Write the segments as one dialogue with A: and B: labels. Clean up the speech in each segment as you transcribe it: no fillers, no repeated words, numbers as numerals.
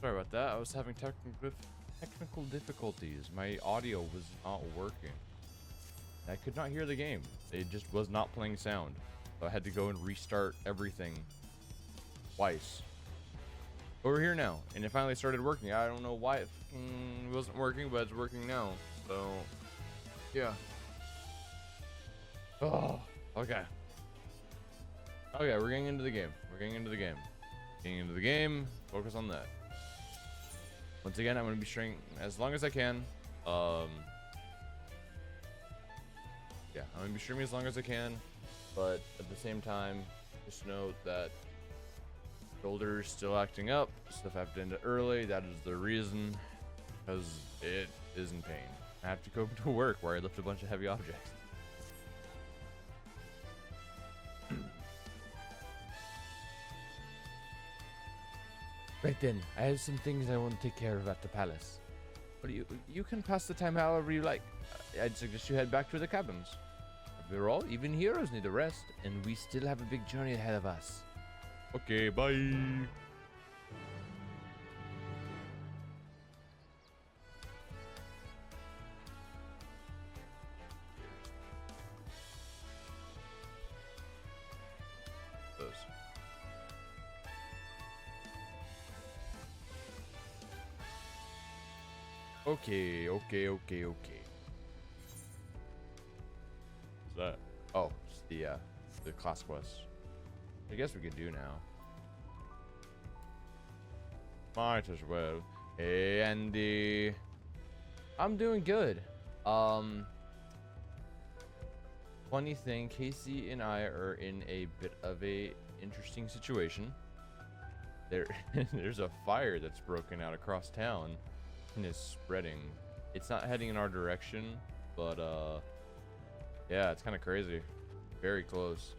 A: Sorry about that. I was having technical difficulties. My audio was not working. I could not hear the game. It just was not playing sound. So I had to go and restart everything twice. But we're here now, and it finally started working. I don't know why it wasn't working, but it's working now. So, yeah. Oh, okay. Okay, we're getting into the game. Getting into the game. Focus on that. Once again, I'm going to be streaming as long as I can. Yeah, I'm going to be streaming as long as I can. But at the same time, just note that shoulder's still acting up. Stuff I have to end it early. That is the reason. Because it is in pain. I have to go to work where I lift a bunch of heavy objects. Right then, I have some things I want to take care of at the palace. But you can pass the time however you like. I'd suggest you head back to the cabins. After all, even heroes need a rest, and we still have a big journey ahead of us. Okay, bye. Okay. What's that? Oh, it's the class quest. I guess we could do now. Might as well. Hey, Andy. I'm doing good. Funny thing, Casey and I are in a bit of a interesting situation. There's a fire that's broken out across town and is spreading. It's not heading in our direction, but yeah, it's kind of crazy. Very close.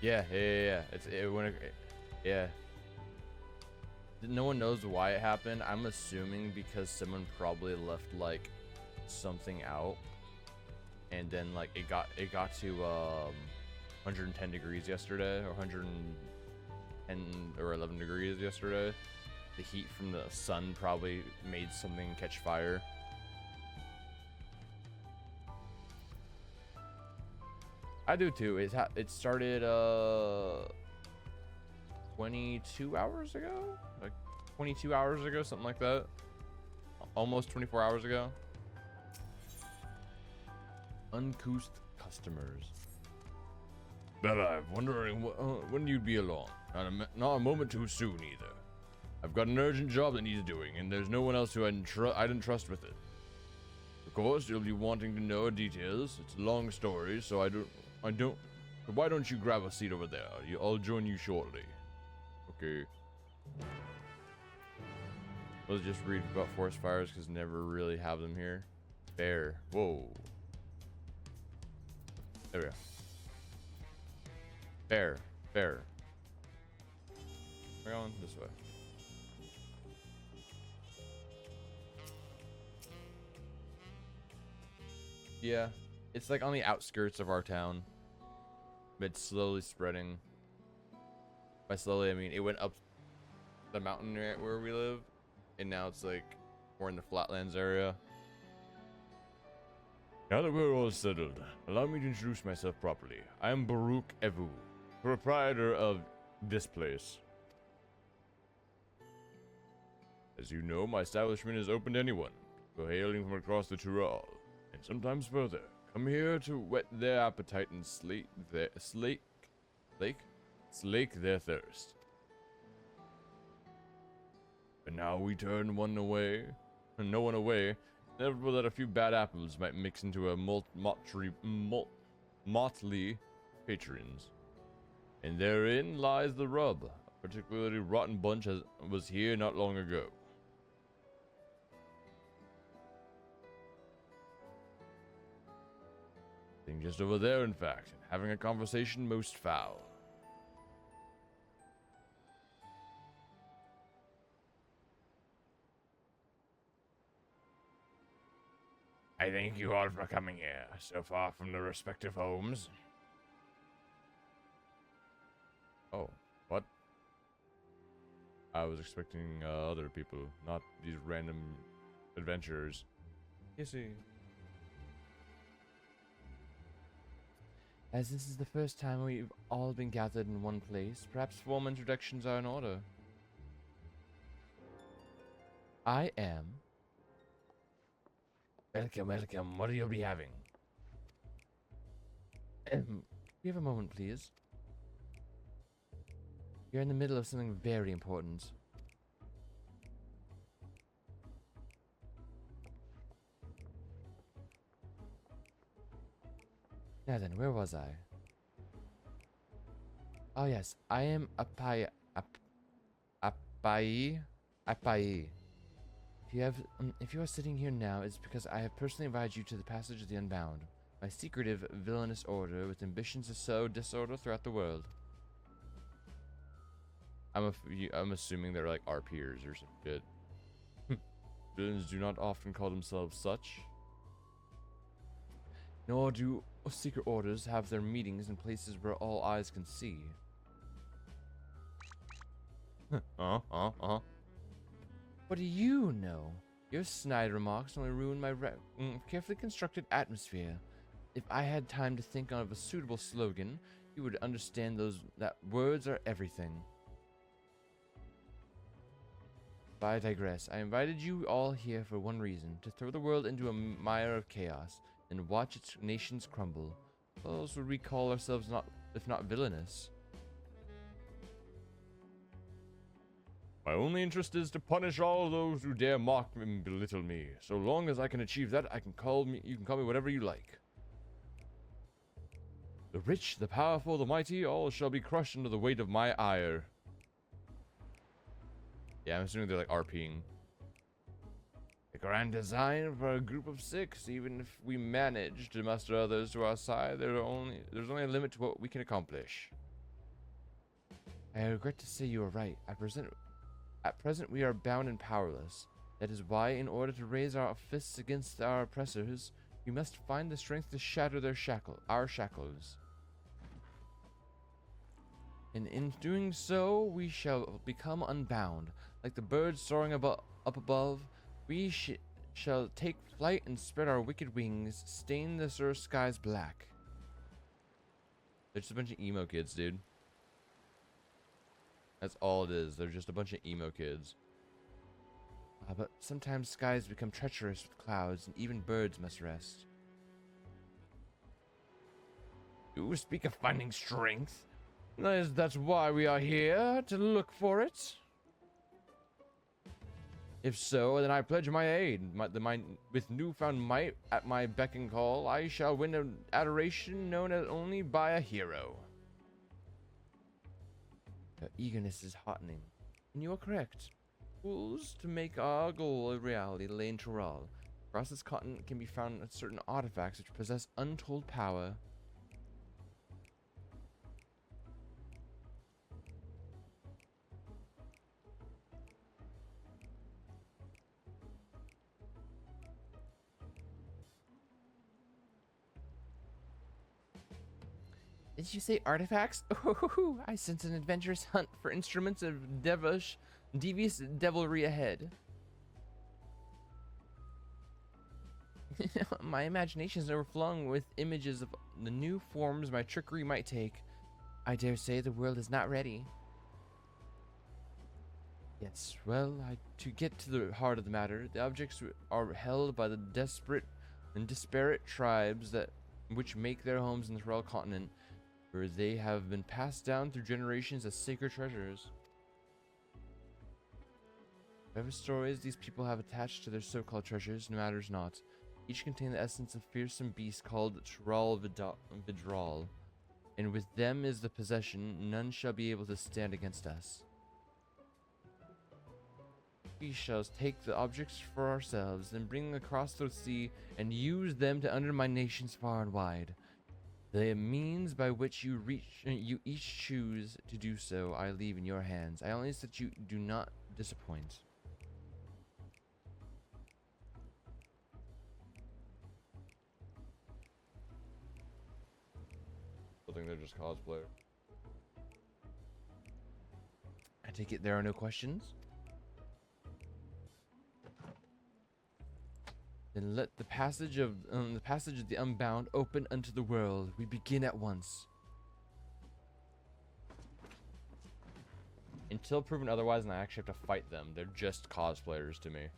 A: Yeah. Yeah. No one knows why it happened. I'm assuming because someone probably left like something out, and then like it got to 110 degrees yesterday, or 110 or 11 degrees yesterday. The heat from the sun probably made something catch fire. I do too. It started 22 hours ago, like 22 hours ago, something like that. Almost 24 hours ago. Uncouth customers. But I'm wondering when you'd be along. Not a moment too soon either. I've got an urgent job that needs doing, and there's no one else who I didn't trust with it. Of course, you'll be wanting to know details. It's a long story, so I don't. So why don't you grab a seat over there? I'll join you shortly. Okay. Let's just read about forest fires because never really have them here. Bear. Whoa. There we go. Bear. We're going this way. Yeah, it's like on the outskirts of our town. But it's slowly spreading. By slowly, I mean it went up the mountain where we live, and now it's like more in the flatlands area. Now that we're all settled, allow me to introduce myself properly. I am Baruch Evu, proprietor of this place. As you know, my establishment is open to anyone, who hailing from across the Tyrol, and sometimes further, come here to whet their appetite and slake their thirst. But now we turn no one away, inevitable that a few bad apples might mix into a motley patrons. And therein lies the rub. A particularly rotten bunch was here not long ago. Sitting just over there, in fact, having a conversation most foul. I thank you all for coming here, so far from the respective homes. Oh, what? I was expecting other people, not these random adventurers. You see. As this is the first time we've all been gathered in one place, perhaps formal introductions are in order. I am. Welcome, welcome. What will you be having? Can we have a moment, please? You're in the middle of something very important. Now then, where was I? Oh yes, I am Apai. Apai. Apai. If you are sitting here now, it's because I have personally invited you to the Passage of the Unbound, my secretive, villainous order with ambitions to sow disorder throughout the world. I'm assuming they're like our peers or some shit. Villains do not often call themselves such. Nor do secret orders have their meetings in places where all eyes can see. What do you know? Your snide remarks only ruin my carefully constructed atmosphere. If I had time to think of a suitable slogan, you would understand that words are everything. But I digress. I invited you all here for one reason, to throw the world into a mire of chaos and watch its nations crumble. What else would we call ourselves if not villainous? My only interest is to punish all those who dare mock and belittle me. So long as I can achieve that, you can call me whatever you like. The rich, the powerful, the mighty, all shall be crushed under the weight of my ire. Yeah, I'm assuming they're like RPing. A grand design for a group of 6. Even if we manage to muster others to our side, there's only a limit to what we can accomplish. I regret to say you are right. At present, we are bound and powerless. That is why, in order to raise our fists against our oppressors, we must find the strength to shatter our shackles. And in doing so, we shall become unbound. Like the birds soaring up above, we shall take flight and spread our wicked wings, stain the earth skies black. They're just a bunch of emo kids, dude. That's all it is. They're just a bunch of emo kids. But sometimes skies become treacherous with clouds, and even birds must rest. You speak of finding strength. That's why we are here, to look for it. If so, then I pledge my aid. With newfound might at my beck and call, I shall win an adoration known only by a hero. Your eagerness is heartening, and you are correct. Tools to make our goal a reality lay in Toral. Across this continent can be found certain artifacts which possess untold power. Did you say artifacts? Oh, I sense an adventurous hunt for instruments of devious devilry ahead. My imagination is overflowing with images of the new forms my trickery might take. I dare say the world is not ready. Yes, well, to get to the heart of the matter, the objects are held by the desperate and disparate tribes which make their homes in the Thrall continent, where they have been passed down through generations as sacred treasures. Whatever stories these people have attached to their so-called treasures matters not. Each contain the essence of fearsome beast called Thrall Vidral, and with them is the possession, none shall be able to stand against us. We shall take the objects for ourselves, then bring them across the sea, and use them to undermine nations far and wide. The means by which you each choose to do so, I leave in your hands. I only ask that you do not disappoint. I think they're just cosplayer. I take it there are no questions? Then let the passage of the unbound open unto the world. We begin at once. Until proven otherwise, and I actually have to fight them. They're just cosplayers to me.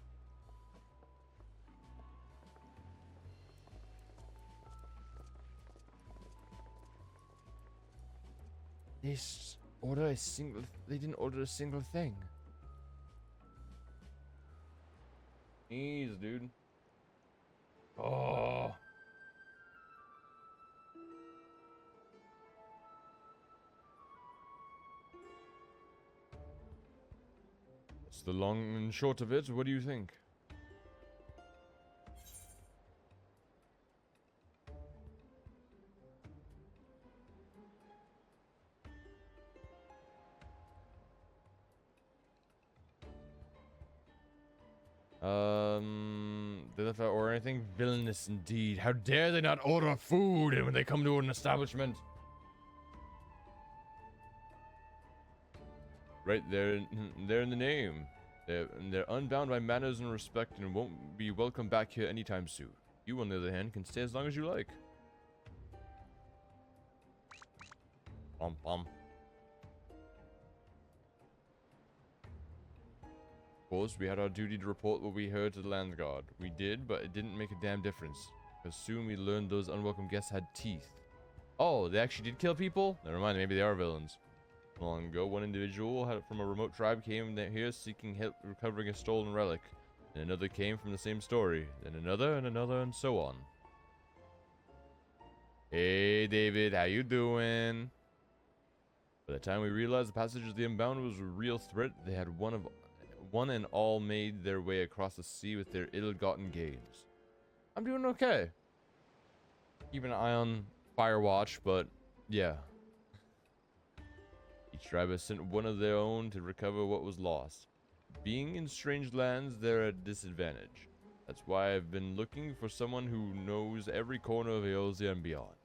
A: They didn't order a single thing. Jeez, dude. Oh. That's the long and short of it. What do you think? They left out or anything? Villainous indeed. How dare they not order food when they come to an establishment? Right there, in the name. They're unbound by manners and respect and won't be welcome back here anytime soon. You, on the other hand, can stay as long as you like. Pom pom. Of course, we had our duty to report what we heard to the Land Guard. We did, but it didn't make a damn difference. Because soon we learned those unwelcome guests had teeth. Oh, they actually did kill people? Never mind, maybe they are villains. Long ago, one individual from a remote tribe came here seeking help recovering a stolen relic. And another came from the same story. Then another, and so on. Hey, David, how you doing? By the time we realized the passage of the Unbound was a real threat, they had one and all made their way across the sea with their ill-gotten gains. I'm doing okay. Keep an eye on Firewatch, but yeah. Each tribe has sent one of their own to recover what was lost. Being in strange lands, they're at disadvantage. That's why I've been looking for someone who knows every corner of Eorzea and beyond.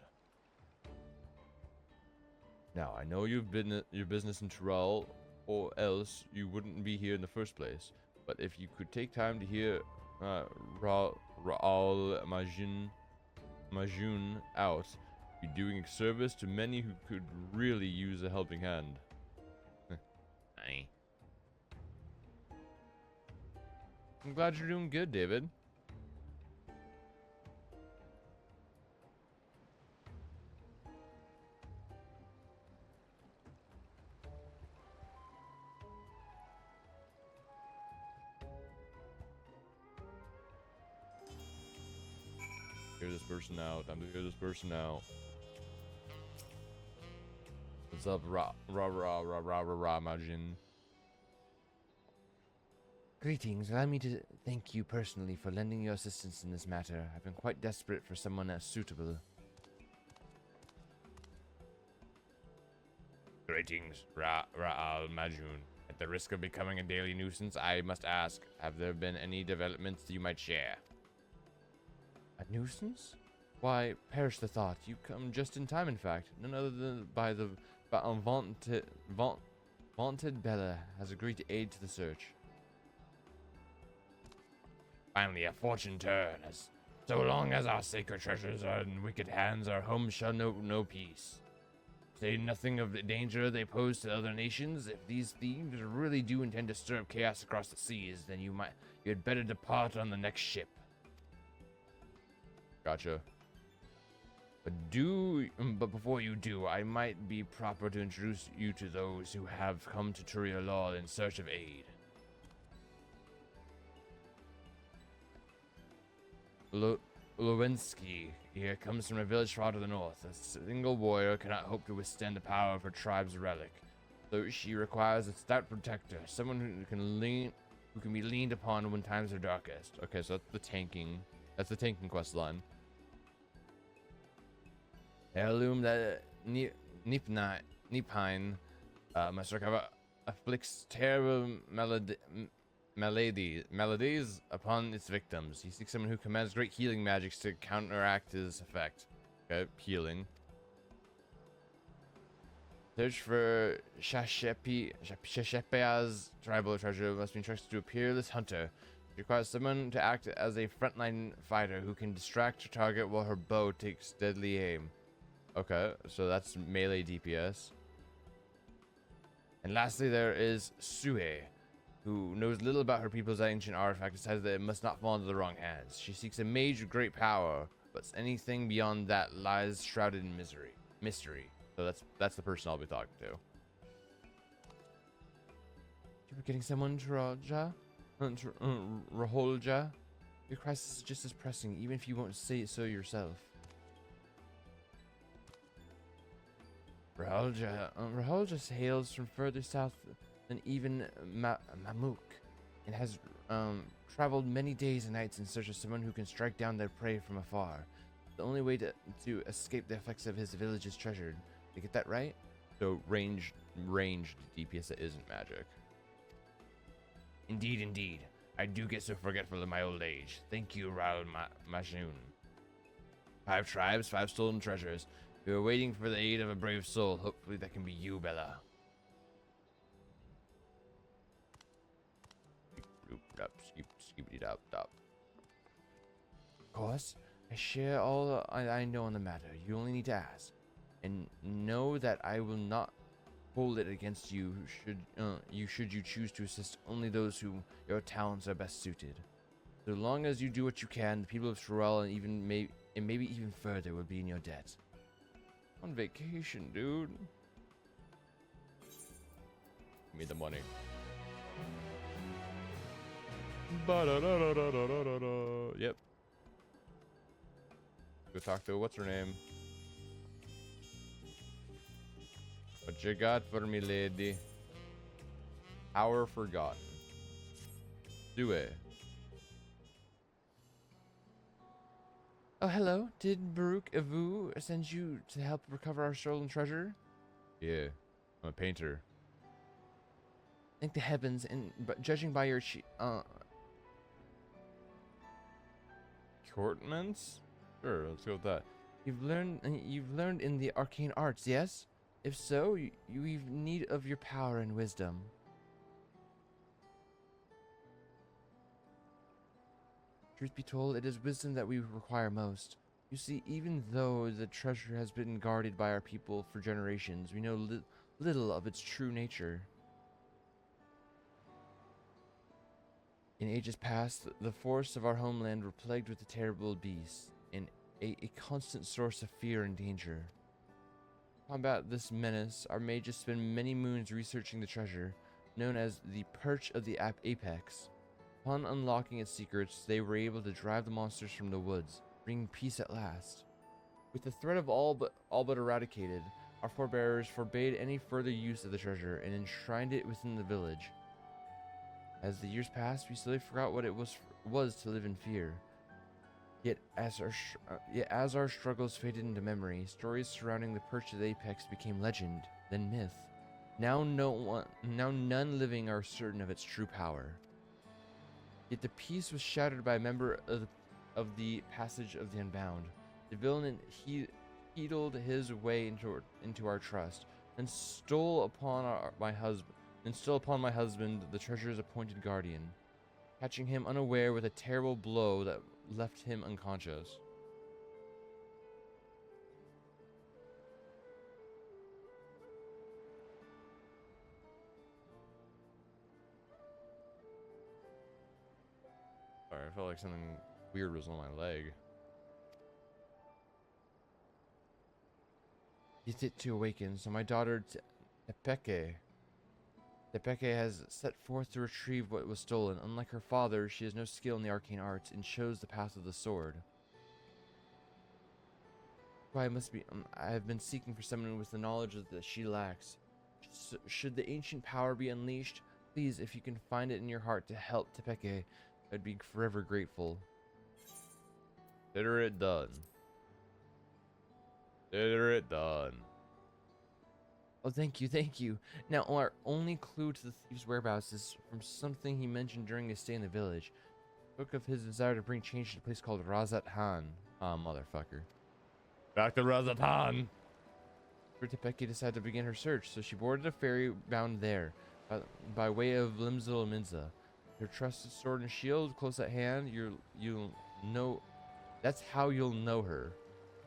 A: Now, I know you've been your business in Tyrell, or else you wouldn't be here in the first place. But if you could take time to hear Raal Majun out, you'd be doing service to many who could really use a helping hand. Aye. I'm glad you're doing good, David. Hear this person out. Time to hear this person out. What's up, Majin? Greetings. Allow me to thank you personally for lending your assistance in this matter. I've been quite desperate for someone as suitable. Greetings, Raal Majun. At the risk of becoming a daily nuisance, I must ask, have there been any developments you might share? A nuisance? Why, perish the thought. You come just in time, in fact. None other than by the vaunted Bella has agreed to aid to the search. Finally, a fortune turn. So long as our sacred treasures are in wicked hands, our home shall know no peace. Say nothing of the danger they pose to other nations. If these thieves really do intend to stir up chaos across the seas, then you had better depart on the next ship. Gotcha. But before you do, I might be proper to introduce you to those who have come to Dawntrail in search of aid. Lewinsky here comes from a village far to the north. A single warrior cannot hope to withstand the power of her tribe's relic, so she requires a stout protector, someone who can be leaned upon when times are darkest. Okay, so that's the tanking. That's the tanking quest line. Heirloom that Nipine must recover afflicts terrible maladies upon its victims. He seeks someone who commands great healing magics to counteract his effect. Okay, healing. Search for Shashepea's tribal treasure must be entrusted to a peerless hunter. It requires someone to act as a frontline fighter who can distract her target while her bow takes deadly aim. Okay, so that's melee DPS. And lastly, there is Sue, who knows little about her people's ancient artifact, decides that it must not fall into the wrong hands. She seeks a mage of great power, but anything beyond that lies shrouded in mystery. So that's the person I'll be talking to. You were getting someone, Raholja? Raholja? Your crisis is just as pressing, even if you won't say it so yourself. Raholja hails from further south than even Mamuk, and has traveled many days and nights in search of someone who can strike down their prey from afar. The only way to escape the effects of his village is treasured. Did I get that right? So ranged DPS that isn't magic. Indeed. I do get so forgetful in my old age. Thank you, Raul Majun. 5 tribes, 5 stolen treasures. We are waiting for the aid of a brave soul. Hopefully that can be you, Bella. Of course, I share all I know on the matter. You only need to ask. And know that I will not hold it against you should you choose to assist only those who your talents are best suited. So long as you do what you can, the people of Terrell and maybe even further will be in your debt. On vacation, dude. Give me the money. Yep. Go talk to what's her name. What you got for me, lady? Hour forgotten. Do it. Oh, hello. Did Baruch Avu send you to help recover our stolen treasure? Yeah, I'm a painter. Thank the heavens, but judging by your courtments? Sure, let's go with that. You've learned in the arcane arts, yes? If so, you've need of your power and wisdom. Truth be told, it is wisdom that we require most. You see, even though the treasure has been guarded by our people for generations, we know little of its true nature. In ages past, the forests of our homeland were plagued with the terrible beasts, and a constant source of fear and danger. To combat this menace, our mages spend many moons researching the treasure, known as the Perch of the Apex. Upon unlocking its secrets, they were able to drive the monsters from the woods, bringing peace at last. With the threat of all but eradicated, our forebears forbade any further use of the treasure and enshrined it within the village. As the years passed, we slowly forgot what it was to live in fear. Yet as our struggles faded into memory, stories surrounding the Perch of the Apex became legend, then myth. Now none living are certain of its true power. Yet the peace was shattered by a member of the Passage of the Unbound. The villain heedled his way into our trust, and stole upon my husband, the treasure's appointed guardian, catching him unaware with a terrible blow that left him unconscious. Sorry, I felt like something weird was on my leg. He's it to awaken, so my daughter Tepeke has set forth to retrieve what was stolen. Unlike her father, she has no skill in the arcane arts and chose the path of the sword. Why I have been seeking for someone with the knowledge that she lacks. Should the ancient power be unleashed, please, if you can find it in your heart to help Tepeke, I'd be forever grateful. Consider it done. Consider it done. Oh, thank you. Now, our only clue to the thief's whereabouts is from something he mentioned during his stay in the village. Spoke of his desire to bring change to a place called Razat Han. Ah, motherfucker. Back to Razat Han.
B: Ritapeki decided to begin her search, so she boarded a ferry bound there, by way of Limzil Minza. Her trusted sword and shield close at hand, you'll know. That's how you'll know her.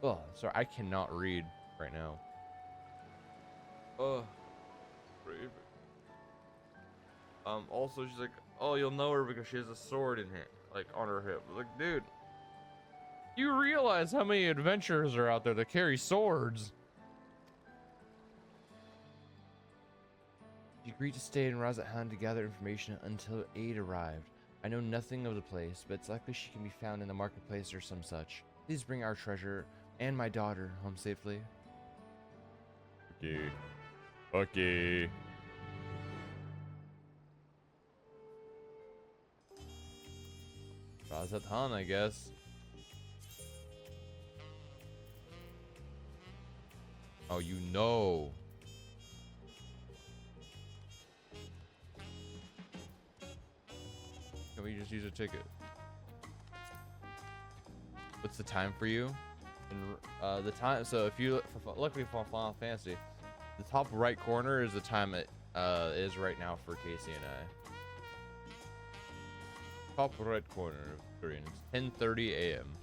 B: Oh, sorry, I cannot read right now. Oh, brave. Also she's like, oh, you'll know her because she has a sword in it, like on her hip. Like, dude, you realize how many adventurers are out there that carry swords? She agreed to stay in Razathan to gather information until aid arrived. I know nothing of the place, but it's likely she can be found in the marketplace or some such. Please bring our treasure and my daughter home safely.
A: Okay. Okay.
B: Razathan, I guess. Oh, you know. Can we just use a ticket? What's the time for you? And, the time. So if you luckily for Final Fantasy, the top right corner is the time it is right now for Casey and I. Top right corner of screen. It's 10:30 a.m.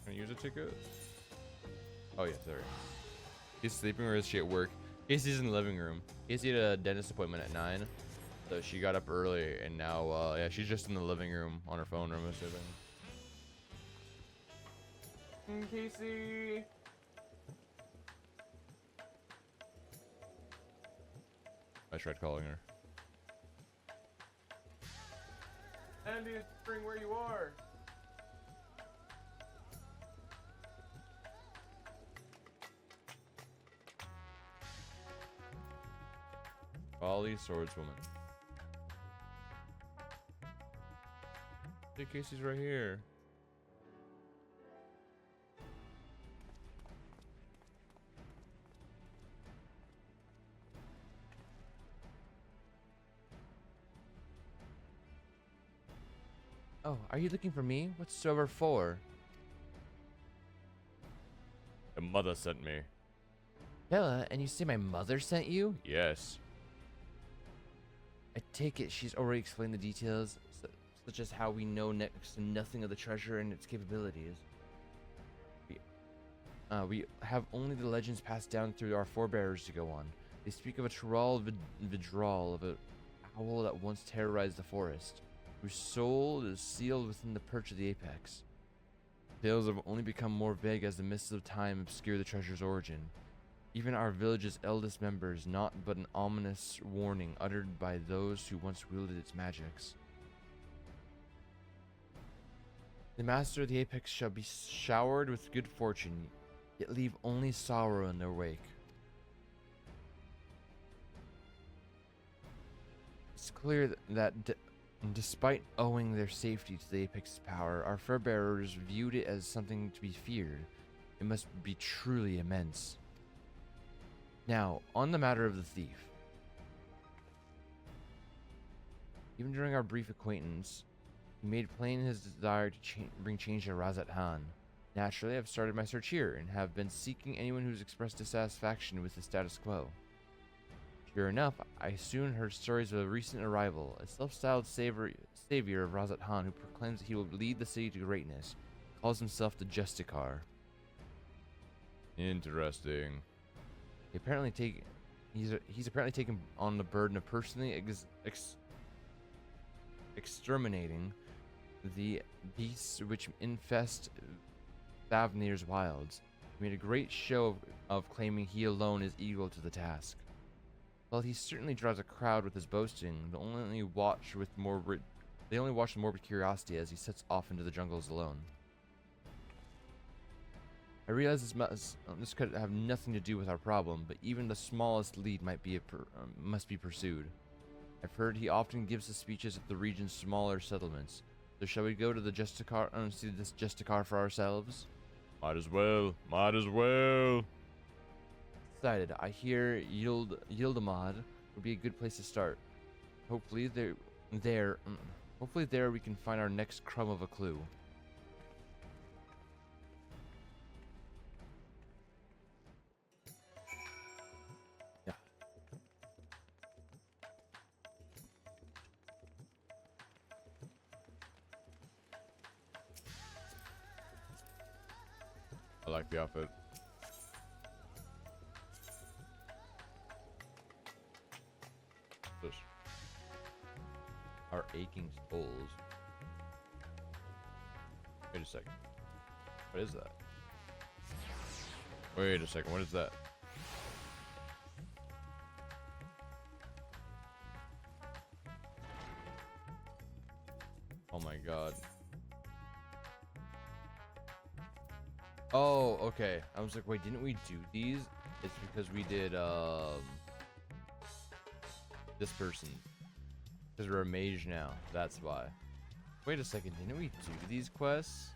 B: Can I use a ticket? Oh yeah, sorry. He's sleeping, or is she at work? Casey's in the living room. Casey had a dentist appointment at 9, so she got up early, and now, yeah, she's just in the living room on her phone, I'm assuming. Casey! I tried calling her. Andy, spring where you are! Folly swordswoman. Hey, Casey's right here. Oh, are you looking for me? What's sober for?
A: The mother sent me.
B: Bella, and you say my mother sent you?
A: Yes.
B: I take it she's already explained the details, such as how we know next to nothing of the treasure and its capabilities. We have only the legends passed down through our forebears to go on. They speak of a Tyrell Vidral, of an owl that once terrorized the forest, whose soul is sealed within the perch of the apex. Tales have only become more vague as the mists of time obscure the treasure's origin. Even our village's eldest member is naught but an ominous warning uttered by those who once wielded its magics. The master of the apex shall be showered with good fortune, yet leave only sorrow in their wake. It's clear that despite owing their safety to the apex's power, our fur bearers viewed it as something to be feared. It must be truly immense. Now, on the matter of the thief. Even during our brief acquaintance, he made plain his desire to bring change to Razathan. Naturally, I've started my search here, and have been seeking anyone who's expressed dissatisfaction with the status quo. Sure enough, I soon heard stories of a recent arrival, a self-styled savior of Razathan who proclaims that he will lead the city to greatness. Calls himself the Justicar.
A: Interesting.
B: He's apparently taken on the burden of personally exterminating the beasts which infest Thavnir's wilds. He made a great show of claiming he alone is equal to the task. While he certainly draws a crowd with his boasting, they only watch with morbid curiosity as he sets off into the jungles alone. I realize this could have nothing to do with our problem, but even the smallest lead must be pursued. I've heard he often gives his speeches at the region's smaller settlements. So shall we go to the Justicar and see this Justicar for ourselves?
A: Might as well. Might as well.
B: Decided. I hear Yildamad would be a good place to start. Hopefully Hopefully there we can find our next crumb of a clue. Yeah.
A: I like the outfit. This.
B: Our aching souls.
A: Wait a second.
B: What is that?
A: Wait a second. What is that? Oh my god.
B: Oh, okay. I was like, wait, didn't we do these? It's because we did, this person. Because we're a mage now. That's why. Wait a second. Didn't we do these quests?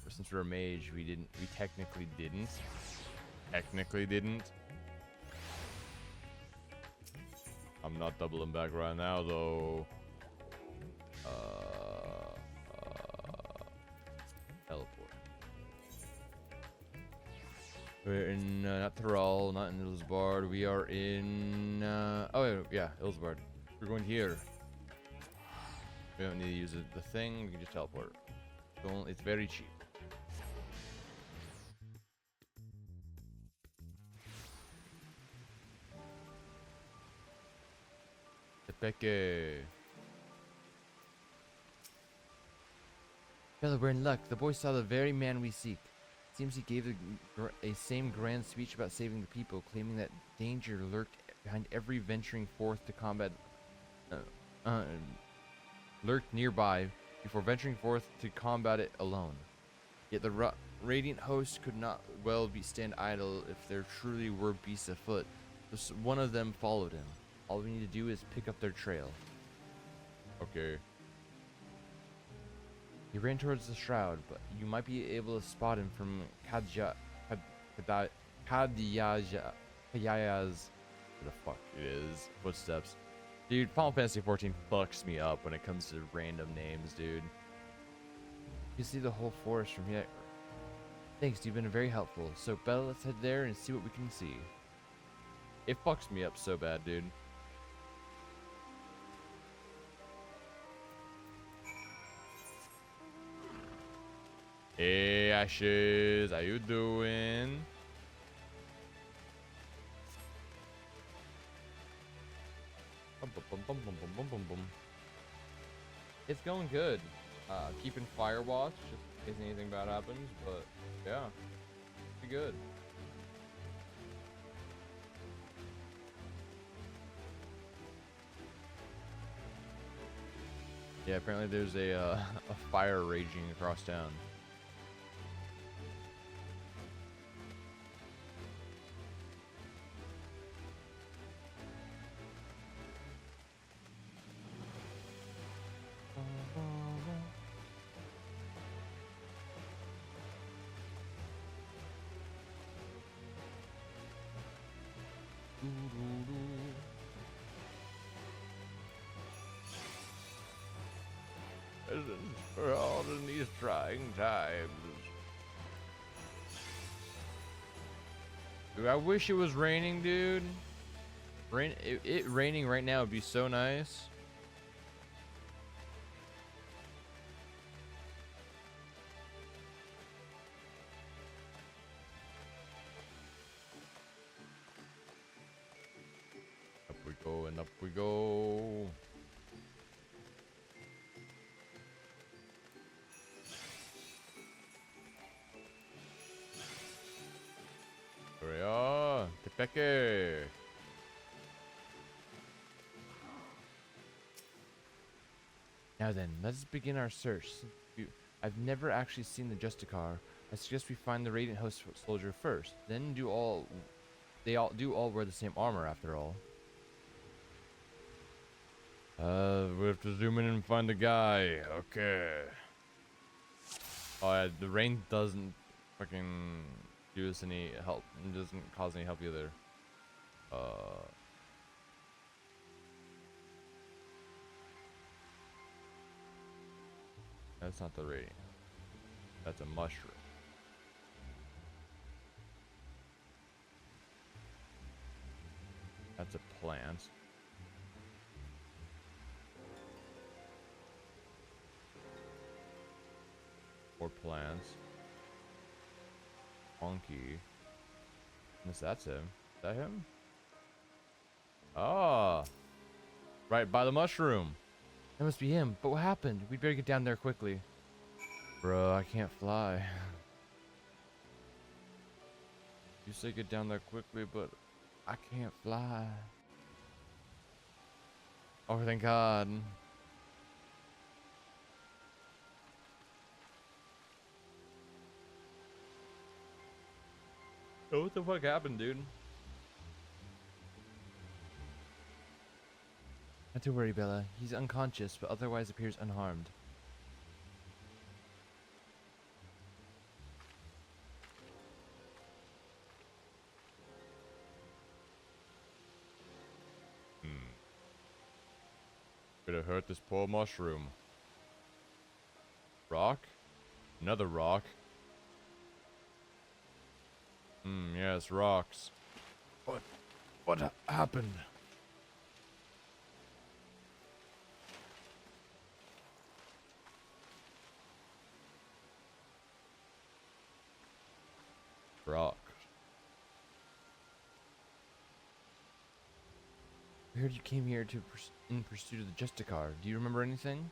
B: Since we're a mage, we technically didn't.
A: Technically didn't. I'm not doubling back right now though.
B: Teleport. We're in not Thrall, not in Ilsbard. We are in oh yeah, Ilsbard. We're going here. We don't need to use the thing. We can just teleport. It's very cheap. Tepeke. Bella, we're in luck. The boy saw the very man we seek. Seems he gave a same grand speech about saving the people, claiming that danger lurked behind every venturing forth to combat. Lurked nearby before venturing forth to combat it alone. Yet the radiant host could not well stand idle if there truly were beasts afoot. So one of them followed him. All we need to do is pick up their trail.
A: Okay.
B: He ran towards the shroud, but you might be able to spot him from Kadiya's, where the fuck it is, footsteps. Dude, Final Fantasy 14 fucks me up when it comes to random names, dude. You can see the whole forest from here. Thanks, you've been very helpful. So, Bella, let's head there and see what we can see. It fucks me up so bad, dude.
A: Hey Ashes, how you doing?
B: It's going good. Keeping Firewatch just in case anything bad happens, but yeah, pretty good. Yeah, apparently there's a fire raging across town.
A: For all in these trying times.
B: Dude, I wish it was raining, dude. It raining right now would be so nice.
A: Up we go and up we go. Here we are, Tepeke.
B: Now then, let's begin our search. I've never actually seen the Justicar. I suggest we find the Radiant Host soldier first. Then they all wear the same armor after all.
A: We have to zoom in and find the guy. Okay.
B: Oh yeah, the rain doesn't fucking do us any help. It doesn't cause any help either. That's not the radiant. That's a mushroom. That's a plant. More plants. Monkey. Unless that's him. Is that him? Ah. Right by the mushroom. That must be him. But what happened? We'd better get down there quickly. Bro, I can't fly. You say get down there quickly, but I can't fly. Oh, thank God. Oh, what the fuck happened, dude? Not to worry, Bella. He's unconscious, but otherwise appears unharmed. Could have hurt this poor mushroom. Rock? Another rock. Yes, rocks. What happened? Rock. I heard you came here to in pursuit of the Justicar. Do you remember anything?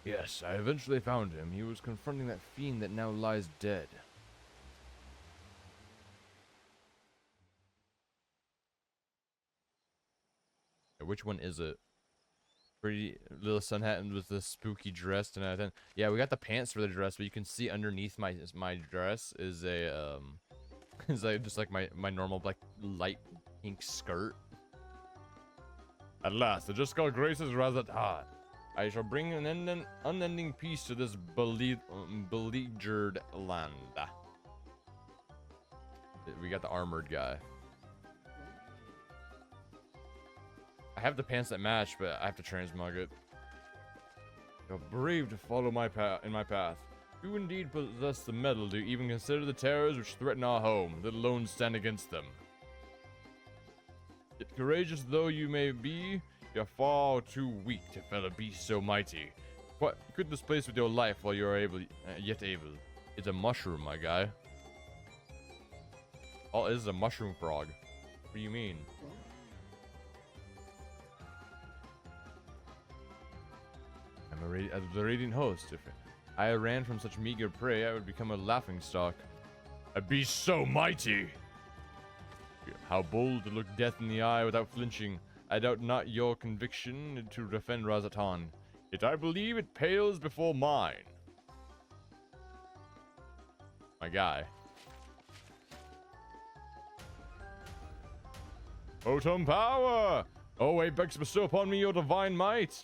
B: Yes, I eventually found him. He was confronting that fiend that now lies dead. Which one is it? Pretty little sun hat with the spooky dress tonight. Then yeah, we got the pants for the dress, but you can see underneath my dress is a is like just like my normal like light pink skirt. At last, the Justicar graces Razat. I shall bring an unending peace to this beleaguered land. We got the armored guy. I have the pants that match, but I have to transmog it. You're brave to follow my path. You indeed possess the mettle to even consider the terrors which threaten our home, let alone stand against them. Yet courageous though you may be, you're far too weak to fell a beast so mighty. What quit this place with your life while you are yet able. It's a mushroom, my guy. Oh, it is a mushroom frog. What do you mean? I'm the radiant host. If I ran from such meager prey, I would become a laughingstock. A beast so mighty! How bold to look death in the eye without flinching. I doubt not your conviction to defend Razatan. Yet I believe it pales before mine. My guy. Totem power! Oh, Apex, bestow upon me your divine might.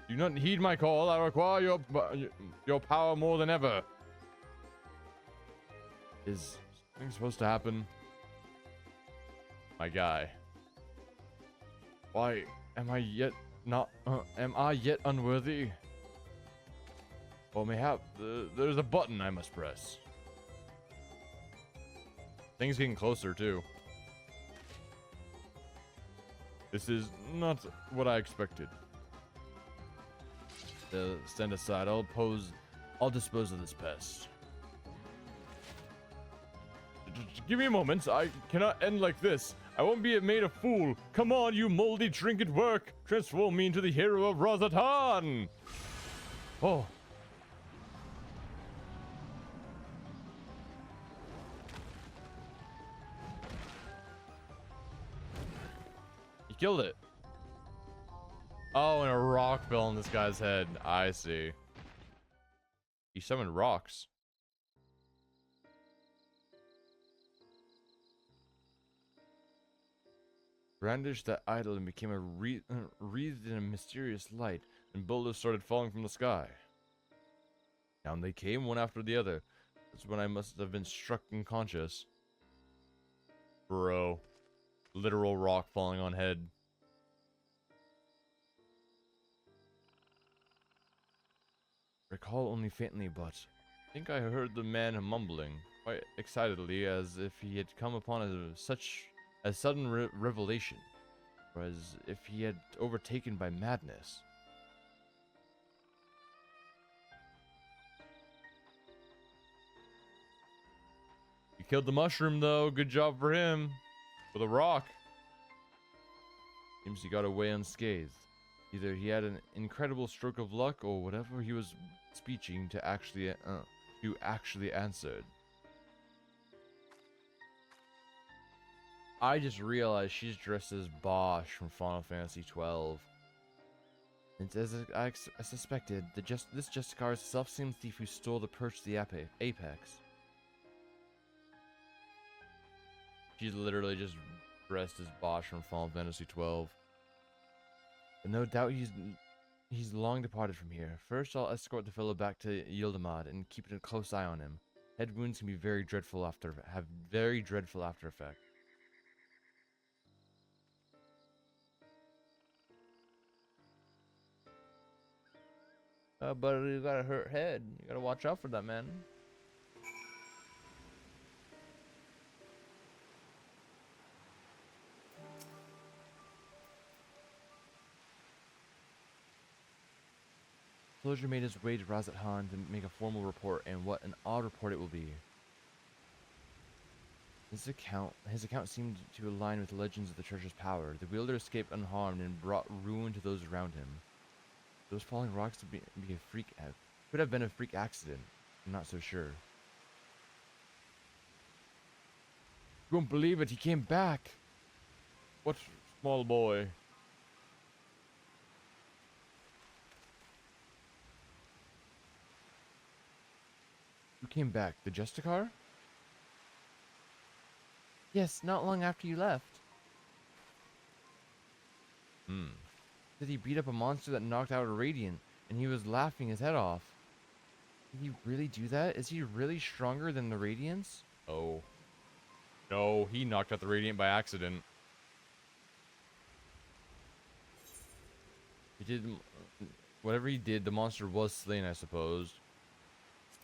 B: Do not heed my call. I require your power more than ever. Is something supposed to happen? My guy. Why am I yet not? Am I yet unworthy? Or mayhap there's a button I must press. Things getting closer too. This is not what I expected. Stand aside. I'll dispose of this pest. Just give me a moment. I cannot end like this. I won't be made a fool. Come on, you moldy trinket work. Transform me into the hero of Razatan. Oh. He killed it. Oh, and a rock fell on this guy's head. I see. He summoned rocks. Brandished that idol and became wreathed in a mysterious light, and boulders started falling from the sky. Down they came, one after the other. That's when I must have been struck unconscious.
A: Bro. Literal rock falling on head.
B: Recall only faintly, but I think I heard the man mumbling quite excitedly, as if he had come upon a sudden revelation, or as if he had overtaken by madness.
A: He killed the mushroom, though. Good job for him. With a rock.
B: Seems he got away unscathed. Either he had an incredible stroke of luck, or whatever he was speaking to actually answered. I just realized she's dressed as Bosch from Final Fantasy XII. It's as I suspected, this Justicar is the self-same thief who stole the perch of the Apex.
A: She's literally just dressed as Bosch from Final Fantasy XII.
B: But no doubt he's long departed from here. First, I'll escort the fellow back to Yildamad and keep a close eye on him. Head wounds can be have very dreadful after effects. But you got a hurt head. You gotta watch out for that, man. Soldier made his way to Razat Han to make a formal report, and what an odd report it will be. His account seemed to align with the legends of the treasure's power. The wielder escaped unharmed and brought ruin to those around him. Those falling rocks would be a freak. Could have been a freak accident. I'm not so sure. You won't believe it. He came back.
A: What small boy?
B: Who came back? The Justicar? Yes, not long after you left. Did he beat up a monster that knocked out a Radiant, and he was laughing his head off? Did he really do that? Is he really stronger than the Radiants?
A: Oh. No, he knocked out the Radiant by accident.
B: He did... Whatever he did, the monster was slain, I suppose.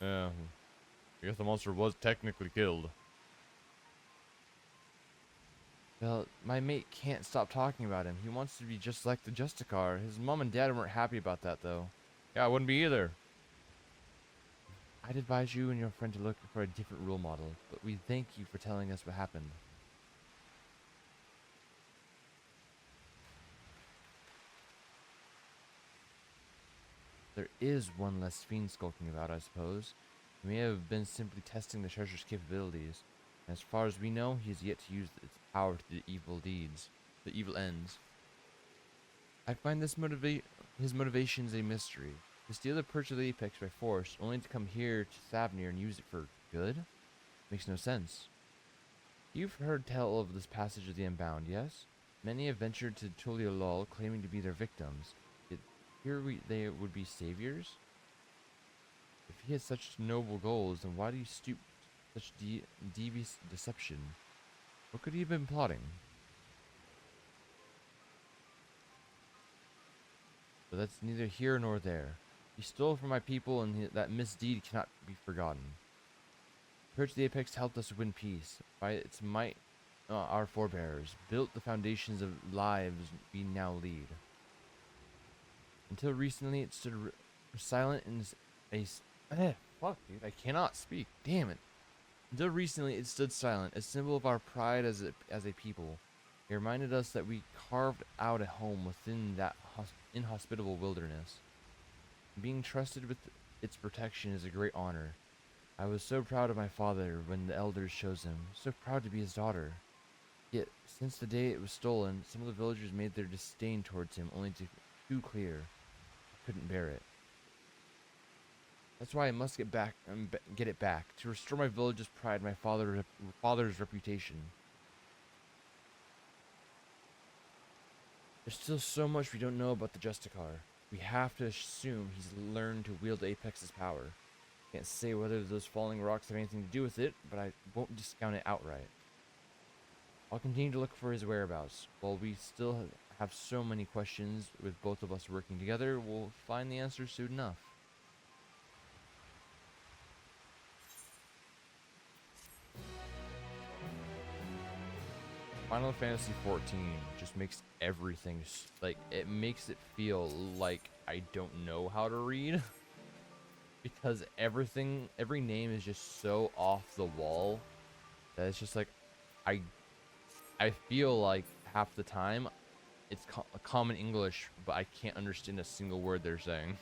A: Yeah. I guess the monster was technically killed.
B: Well, my mate can't stop talking about him. He wants to be just like the Justicar. His mom and dad weren't happy about that, though.
A: Yeah, I wouldn't be either.
B: I'd advise you and your friend to look for a different role model, but we thank you for telling us what happened. There is one less fiend skulking about, I suppose. He may have been simply testing the treasure's capabilities. As far as we know, he has yet to use its power to the evil ends. I find his motivations a mystery. To steal the perch of the Apex by force, only to come here to Thavnir and use it for good? Makes no sense. You've heard tell of this passage of the Unbound, yes? Many have ventured to Tuliolol, claiming to be their victims. Yet here they would be saviors? If he had such noble goals, then why do you stoop to such devious deception? What could he have been plotting? But that's neither here nor there. He stole from my people, and that misdeed cannot be forgotten. The Perch of the Apex helped us win peace. By its might, our forebears built the foundations of lives we now lead. Until recently, it stood silent in fuck, dude, I cannot speak. Damn it. Until recently, it stood silent, a symbol of our pride as a people. It reminded us that we carved out a home within that inhospitable wilderness. Being trusted with its protection is a great honor. I was so proud of my father when the elders chose him, so proud to be his daughter. Yet, since the day it was stolen, some of the villagers made their disdain towards him only too clear. I couldn't bear it. That's why I must get it back, to restore my village's pride, my father's reputation. There's still so much we don't know about the Justicar. We have to assume he's learned to wield Apex's power. Can't say whether those falling rocks have anything to do with it, but I won't discount it outright. I'll continue to look for his whereabouts. While we still have so many questions with both of us working together, we'll find the answers soon enough. Final Fantasy 14 just makes everything like it makes it feel like I don't know how to read because every name is just so off the wall that it's just like I feel like half the time it's common English, but I can't understand a single word they're saying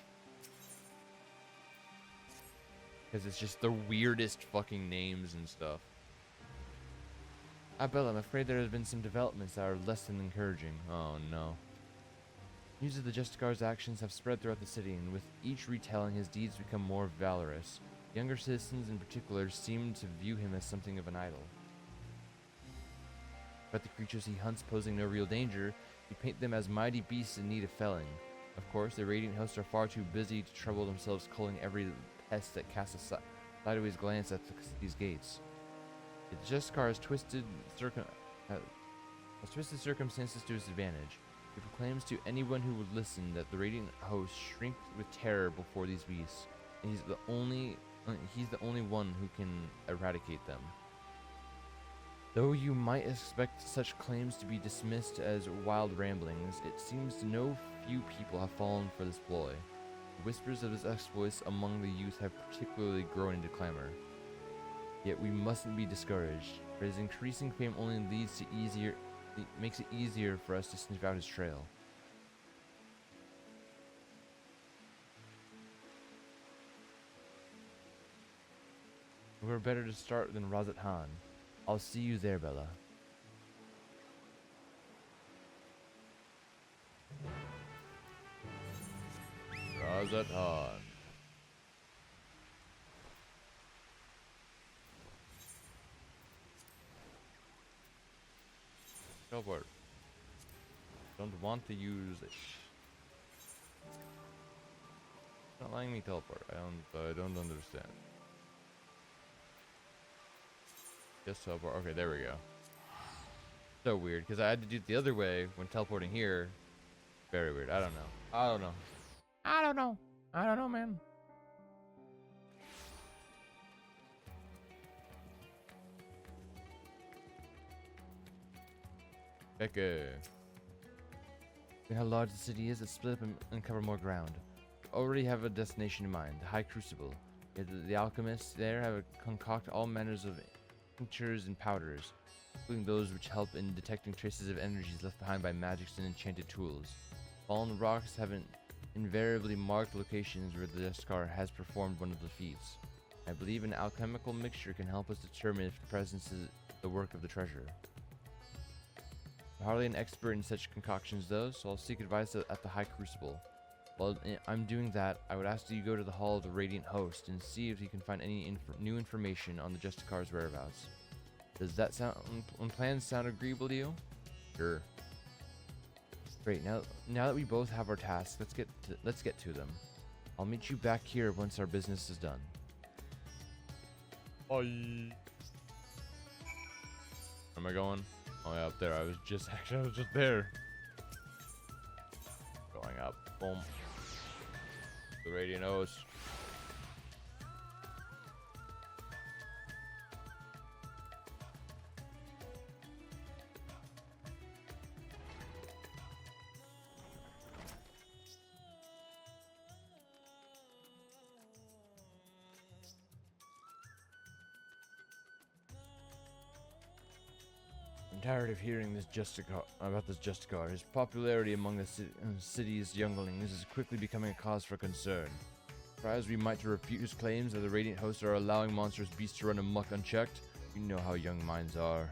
B: because it's just the weirdest fucking names and stuff. Bella, I'm afraid there have been some developments that are less than encouraging. Oh no. News of the Justicar's actions have spread throughout the city, and with each retelling, his deeds become more valorous. Younger citizens in particular seem to view him as something of an idol. But the creatures he hunts posing no real danger, he paints them as mighty beasts in need of felling. Of course, the Radiant hosts are far too busy to trouble themselves culling every pest that casts a sideways glance at the city's gates. The Justicar has twisted circumstances to his advantage. He proclaims to anyone who would listen that the Radiant host shrink with terror before these beasts, and he's the only one who can eradicate them. Though you might expect such claims to be dismissed as wild ramblings, it seems no few people have fallen for this ploy. The whispers of his exploits among the youth have particularly grown into clamor. Yet we mustn't be discouraged, for his increasing fame only makes it easier for us to sniff out his trail. We're better to start than Razat Han. I'll see you there, Bella.
A: Razat Han. Teleport. Don't want to use it. It's not letting me teleport. I don't understand. Just teleport. Okay, there we go. So weird, because I had to do it the other way when teleporting here. Very weird. I don't know, man. Okay. How large the city is, let's split up and cover more ground. We already have a destination in mind, the High Crucible. The alchemists there have concoct all manners of tinctures and powders, including those which help in detecting traces of energies left behind by magics and enchanted tools. Fallen rocks have invariably marked locations where the Justicar has performed one of the feats. I believe an alchemical mixture can help us determine if the presence is the work of the treasure. I'm hardly an expert in such concoctions though, so I'll seek advice at the High Crucible. While I'm doing that, I would ask that you go to the Hall of the Radiant Host and see if you can find any new information on the Justicar's whereabouts. Does that plan sound agreeable to you? Sure. Great. Now that we both have our tasks, let's get to them. I'll meet you back here once our business is done. Where am I going? Oh yeah, up there. I was just there. Going up. Boom. The Radiant Host. I'm tired of hearing about this Justicar. His popularity among the city's younglings is quickly becoming a cause for concern. Try as we might to refute his claims that the Radiant hosts are allowing monstrous beasts to run amok unchecked, you know how young minds are.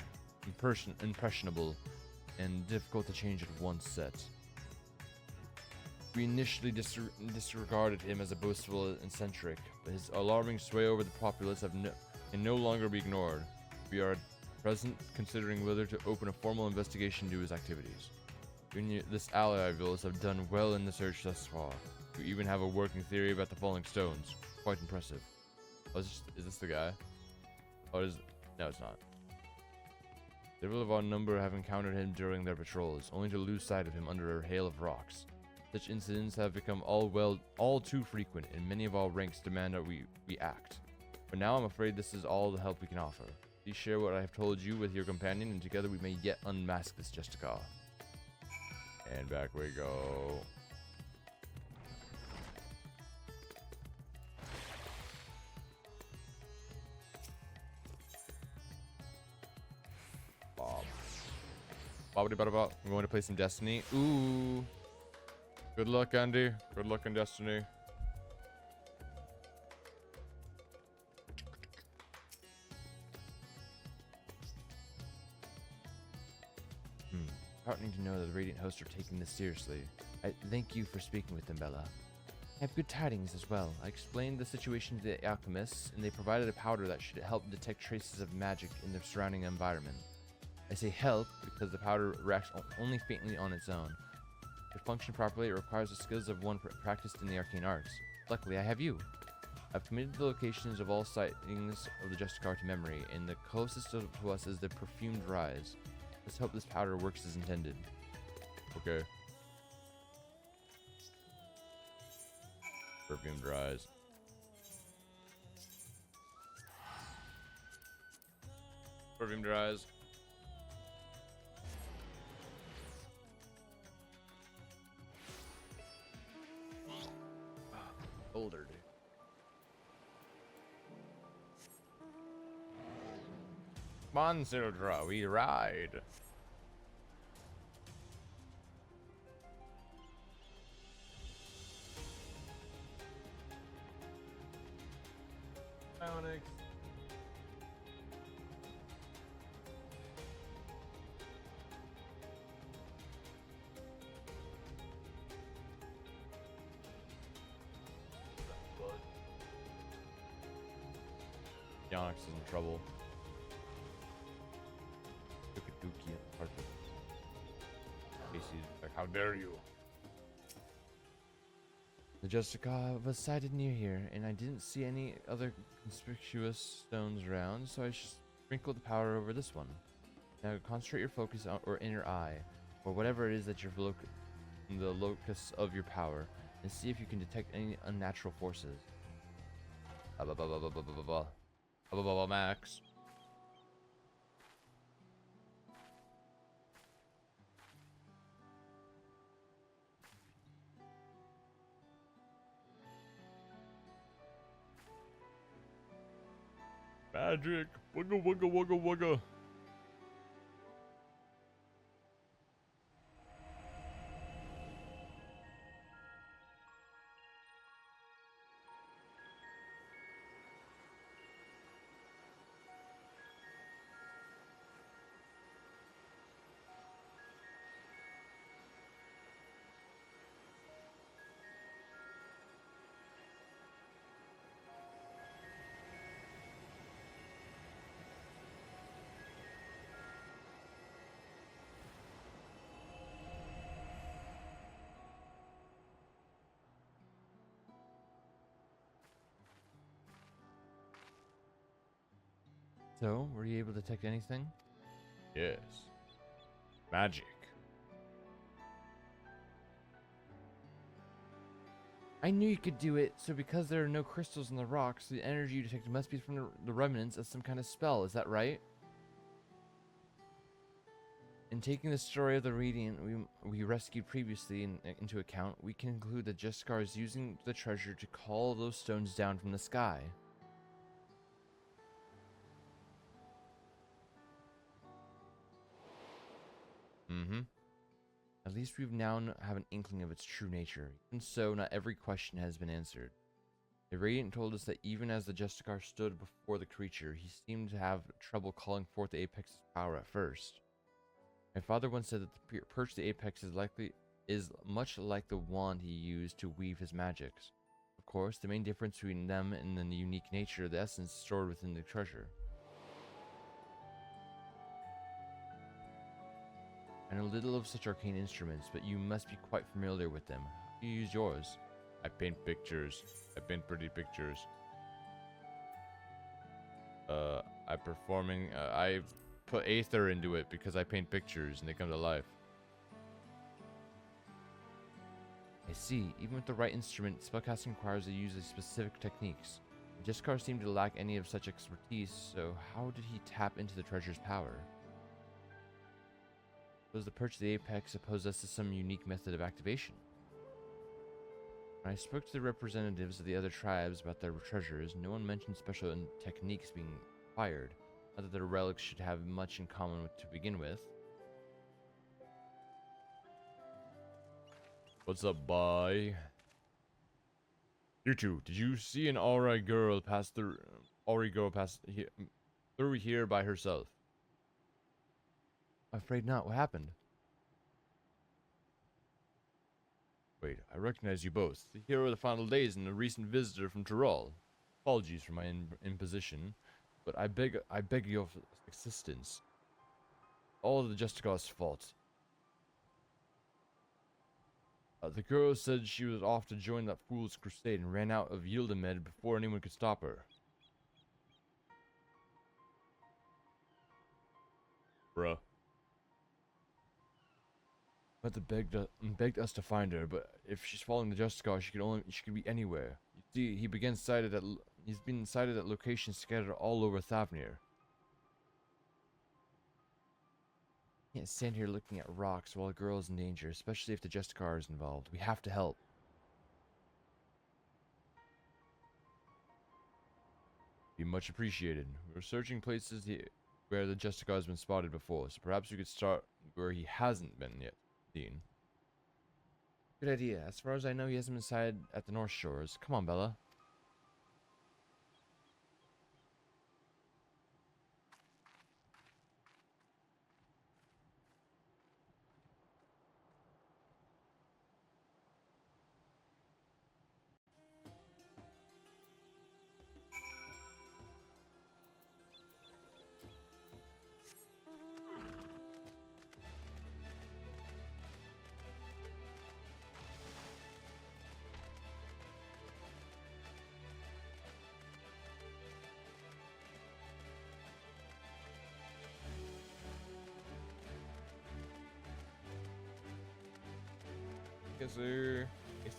A: Impressionable, and difficult to change at one set. We initially disregarded him as a boastful and eccentric, but his alarming sway over the populace can no longer be ignored. We are present considering whether to open a formal investigation into his activities. This ally of yours have done well in the search thus far. You even have a working theory about the falling stones. Quite impressive. Oh, is this the guy? Oh, no, it's not.
B: Several of our number have encountered him during their patrols, only to lose sight of him under a hail of rocks. Such incidents have become all too frequent, and many of our ranks demand that we act. But now I'm afraid this is all the help we can offer. Please share what I have told you with your companion, and together we may yet unmask this Justicar. And back we go. Bobbity-bada-bop. I'm going to play some Destiny. Ooh. Good luck, Andy. Good luck in Destiny. Heartening to know that the Radiant hosts are taking this seriously. I thank you for speaking with them, Bella. I have good tidings as well. I explained the situation to the alchemists, and they provided a powder that should help detect traces of magic in the surrounding environment. I say help because the powder reacts only faintly on its own. To function properly, it requires the skills of one practiced in the arcane arts. Luckily, I have you. I've committed the locations of all sightings of the Justicar to memory, and the closest to us is the Perfumed Rise. Let's hope this powder works as intended. Okay. Perfumed Rise. Perfumed Rise. Older, dude. Come on, Sildra, we ride. Onyx. Onyx is in trouble. Look at Dookie at Parker. Casey's like, how dare you? The Justicar was sighted near here, and I didn't see any other conspicuous stones around, so I sprinkled the powder over this one. Now concentrate your focus on or inner eye, or whatever it is that you're the locus of your power, and see if you can detect any unnatural forces. Max. Magic. Wugga wugga wugga wugga. So, were you able to detect anything? Yes. Magic. I knew you could do it, so because there are no crystals in the rocks, the energy you detected must be from the remnants of some kind of spell, is that right? In taking the story of the Radiant we rescued previously into account, we can conclude that Justicar is using the treasure to call those stones down from the sky. At least we now have an inkling of its true nature. Even so, not every question has been answered. The Radiant told us that even as the Justicar stood before the creature, he seemed to have trouble calling forth the Apex's power at first. My father once said that the perch of the Apex is much like the wand he used to weave his magics. Of course, the main difference between them and the unique nature of the essence stored within the treasure. I know little of such arcane instruments, but you must be quite familiar with them. How do you use yours? I paint pictures. I paint pretty pictures. put Aether into it because I paint pictures and they come to life. I see. Even with the right instrument, spellcasting requires the use of specific techniques. The Justicar seemed to lack any of such expertise, so how did he tap into the treasure's power? Was the Perch of the Apex possessed some unique method of activation? When I spoke to the representatives of the other tribes about their treasures, no one mentioned special techniques being acquired. Not that the relics should have much in common to begin with. What's up, boy? You two, did you see an Auri girl pass through? Through here by herself? I'm afraid not. What happened? Wait, I recognize you both. The hero of the final days and a recent visitor from Tyrol. Apologies for my imposition, but I beg your assistance. All of the Justicar's fault. The girl said she was off to join that fool's crusade and ran out of Yildimed before anyone could stop her. Bruh. But begged us to find her, but if she's following the Justicar, she could be anywhere. You see, he's been sighted at locations scattered all over Thavnir. Can't stand here looking at rocks while a girl is in danger, especially if the Justicar is involved. We have to help. Be much appreciated. We're searching places where the Justicar has been spotted before, so perhaps we could start where he hasn't been yet seen. Good idea. As far as I know, he hasn't been sighted at the North Shores. Come on, Bella. Yes, sir.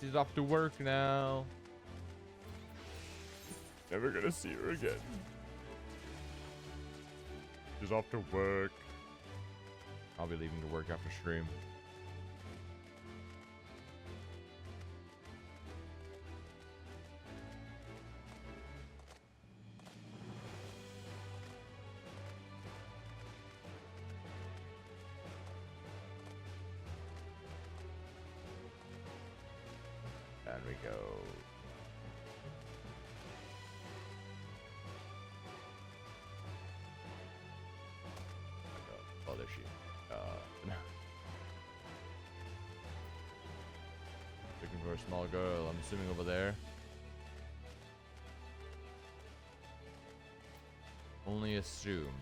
B: She's off to work now. Never gonna see her again. She's off to work. I'll be leaving to work after stream. There we go. Oh, there she is. Looking for a small girl, I'm assuming over there. Only assume.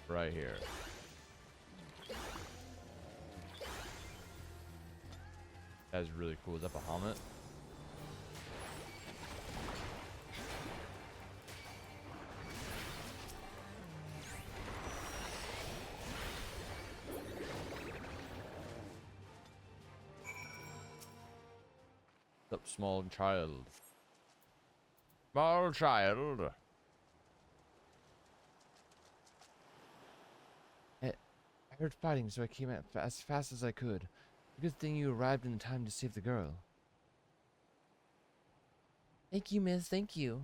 B: Right here. That's really cool. Is that Bahamut? What's up, small child? Small child. I heard fighting, so I came out as fast as I could. Good thing you arrived in time to save the girl. Thank you, miss. Thank you.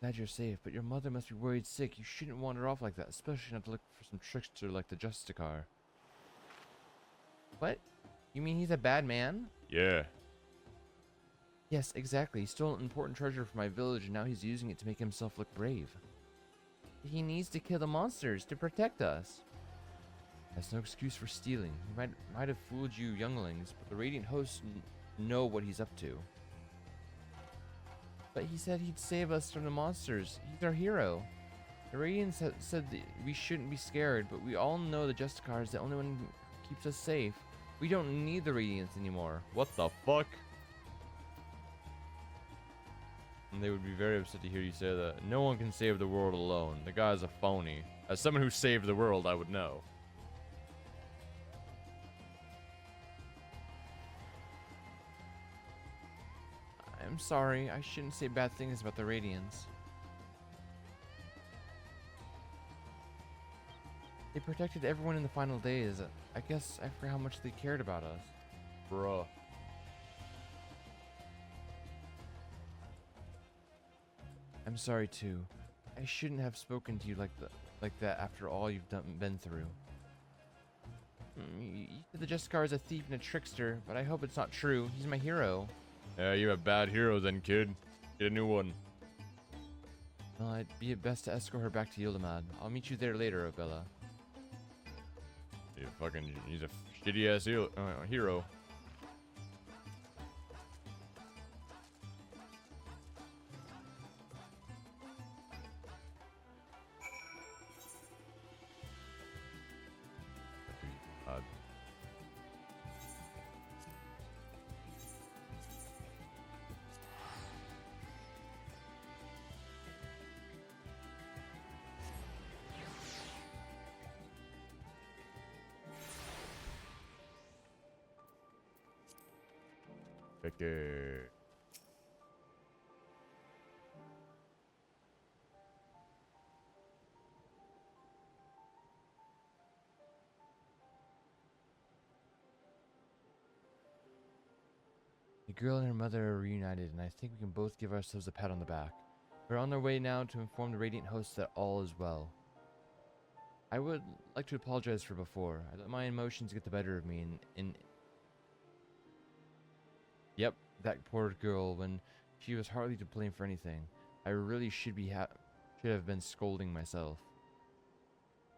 B: Glad you're safe, but your mother must be worried sick. You shouldn't wander off like that, especially not to look for some trickster like the Justicar. What? You mean he's a bad man?
A: Yeah.
B: Yes, exactly. He stole an important treasure from my village, and now he's using it to make himself look brave. He needs to kill the monsters to protect us. That's no excuse for stealing. He might have fooled you younglings, but the Radiant hosts know what he's up to. But he said he'd save us from the monsters. He's our hero. The Radiants said that we shouldn't be scared, but we all know the Justicar is the only one who keeps us safe. We don't need the Radiants anymore.
A: What the fuck?
B: And they would be very upset to hear you say that. No one can save the world alone. The guy's a phony. As someone who saved the world, I would know. I'm sorry. I shouldn't say bad things about the Radiants. They protected everyone in the final days. I guess I forgot how much they cared about us. Bruh. I'm sorry too. I shouldn't have spoken to you like that after all you've been through. You said the Jessicar is a thief and a trickster, but I hope it's not true. He's my hero.
A: Yeah, you have bad heroes then, kid. Get a new one.
B: Well, I'd be best to escort her back to Yildamad. I'll meet you there later, Bella.
A: He's a shitty ass hero. Okay.
B: The girl and her mother are reunited, and I think we can both give ourselves a pat on the back. We're on our way now to inform the Radiant hosts that all is well. I would like to apologize for before. I let my emotions get the better of me, Yep, that poor girl, when she was hardly to blame for anything. I really should have been scolding myself.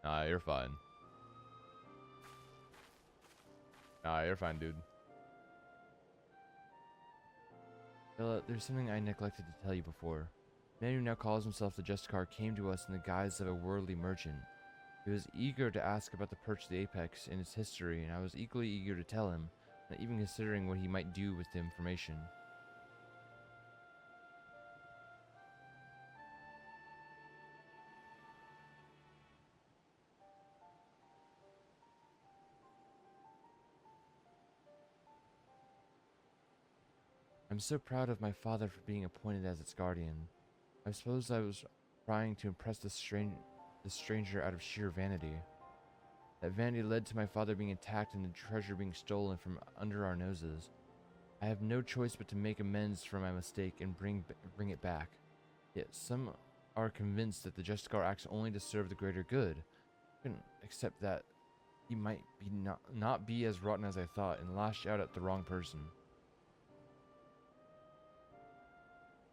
A: Nah, you're fine. Nah, you're fine, dude.
B: Bella, there's something I neglected to tell you before. The man who now calls himself the Justicar came to us in the guise of a worldly merchant. He was eager to ask about the Perch of the Apex and its history, and I was equally eager to tell him, not even considering what he might do with the information. I'm so proud of my father for being appointed as its guardian. I suppose I was trying to impress the stranger out of sheer vanity. That vanity led to my father being attacked and the treasure being stolen from under our noses. I have no choice but to make amends for my mistake and bring it back. Yet some are convinced that the Justicar acts only to serve the greater good. I couldn't accept that he might be not be as rotten as I thought and lash out at the wrong person.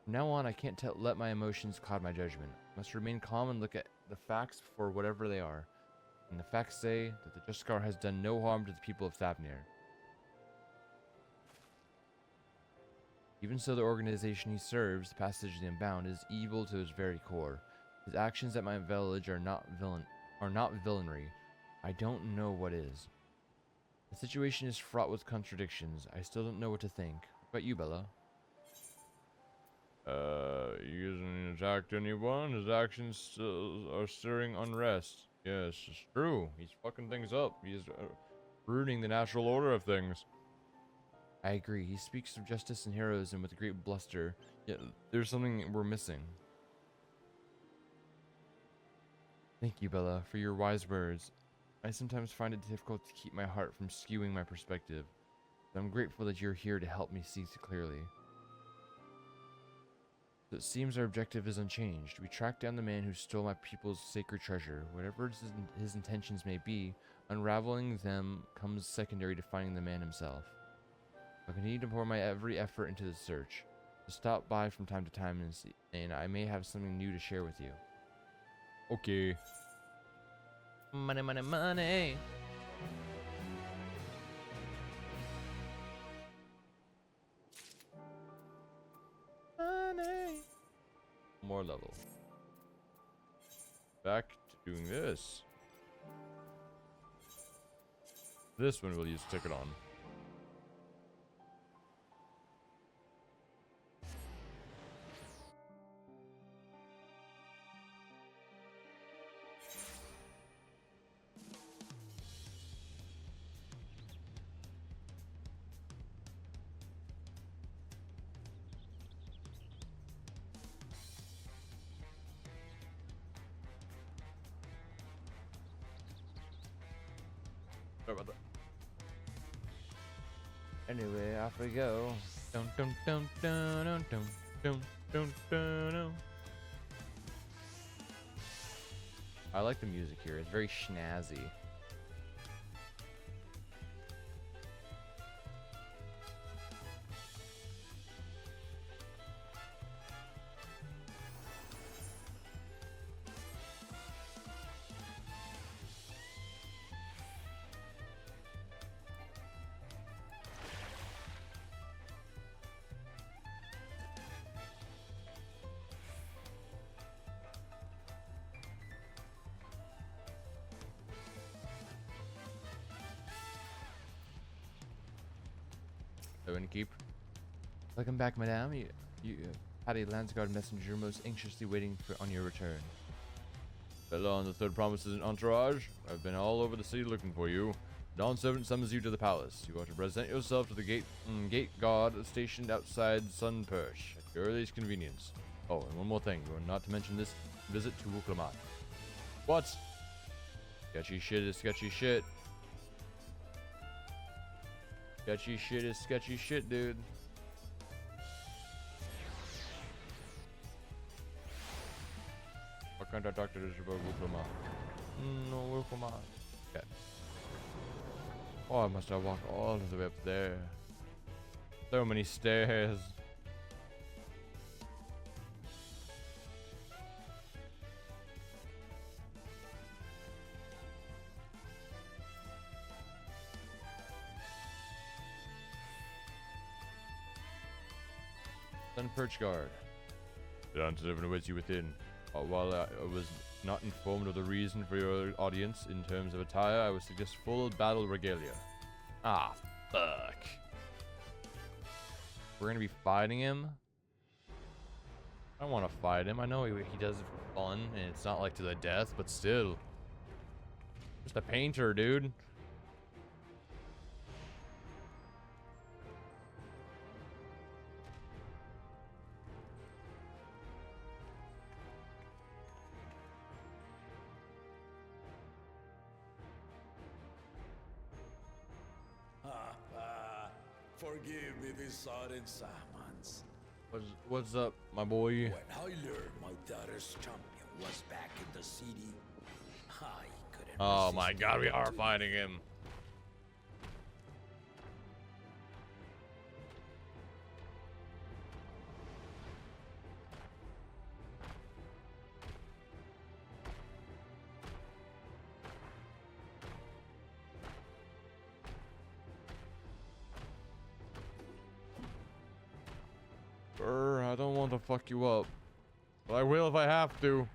B: From now on, I can't let my emotions cloud my judgment. I must remain calm and look at the facts for whatever they are. And the facts say that the Justicar has done no harm to the people of Thavnir. Even so, the organization he serves, the Passage of the Unbound, is evil to its very core. His actions at my village are not villainy. I don't know what is. The situation is fraught with contradictions. I still don't know what to think. What about you, Bella?
A: He hasn't attacked anyone. His actions are stirring unrest. Yes, it's true. He's fucking things up. He's ruining the natural order of things.
B: I agree. He speaks of justice and heroism with great bluster, yet there's something we're missing. Thank you, Bella, for your wise words. I sometimes find it difficult to keep my heart from skewing my perspective, but I'm grateful that you're here to help me see clearly. So it seems our objective is unchanged. We track down the man who stole my people's sacred treasure. Whatever his intentions may be, unraveling them comes secondary to finding the man himself. I'll continue to pour my every effort into the search. So stop by from time to time and I may have something new to share with you.
A: Okay.
B: Money, money, money. Money.
A: More level. Back to doing this. This one we'll use ticket on. Sorry about that.
B: Anyway, off we go. Dun dun dun dun dun dun dun dun dun dun. I like the music here. It's very snazzy. Keep. Welcome back, madame. You had a Landsguard messenger most anxiously waiting on your return.
A: Fellow on the third promises and entourage, I've been all over the city looking for you. Dawn servant summons you to the palace. You are to present yourself to the gate guard stationed outside Sun Perch at your earliest convenience. Oh, and one more thing. You are not to mention this visit to Wuklamat. What? Sketchy shit is sketchy shit. Sketchy shit is sketchy shit, dude. Why can't I talk to this about Wuklamat? No, Wuklamat. Okay. Oh, I must have walked all the way up there. So many stairs.
B: Sun Perch Guard.
A: Dawn servant awaits you within. While I was not informed of the reason for your audience in terms of attire, I would suggest full battle regalia.
B: Ah, fuck. We're gonna be fighting him? I don't want to fight him. I know he does it for fun, and it's not like to the death, but still. Just a painter, dude.
C: Forgive me this sudden summons.
A: What's up, my boy?
C: When I learned my daughter's champion was back in the city, I couldn't
A: Oh my
C: resist
A: god, we
C: going
A: are
C: to-
A: fighting him. I don't want to fuck you up, but I will if I have to.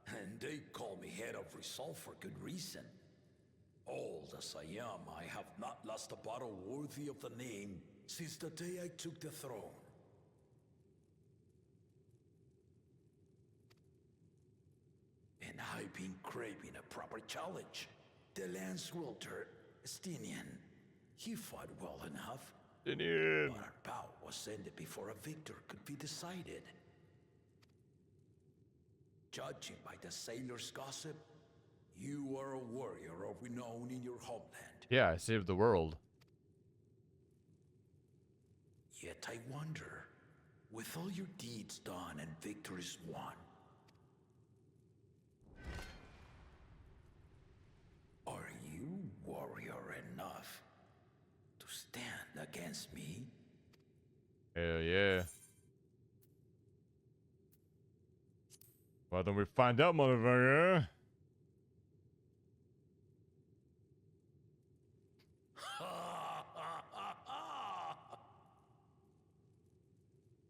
C: And they call me head of resolve for good reason. Old as I am, I have not lost a battle worthy of the name since the day I took the throne. And I've been craving a proper challenge. The lance wielder, Stinian, he fought well enough. But our bout was ended before a victor could be decided. Judging by the sailors' gossip, you are a warrior of renown in your homeland.
A: Yeah, I saved the world.
C: Yet I wonder, with all your deeds done and victories won, are you warrior enough to stand against me?
A: Hell yeah. Why don't we find out, motherfucker?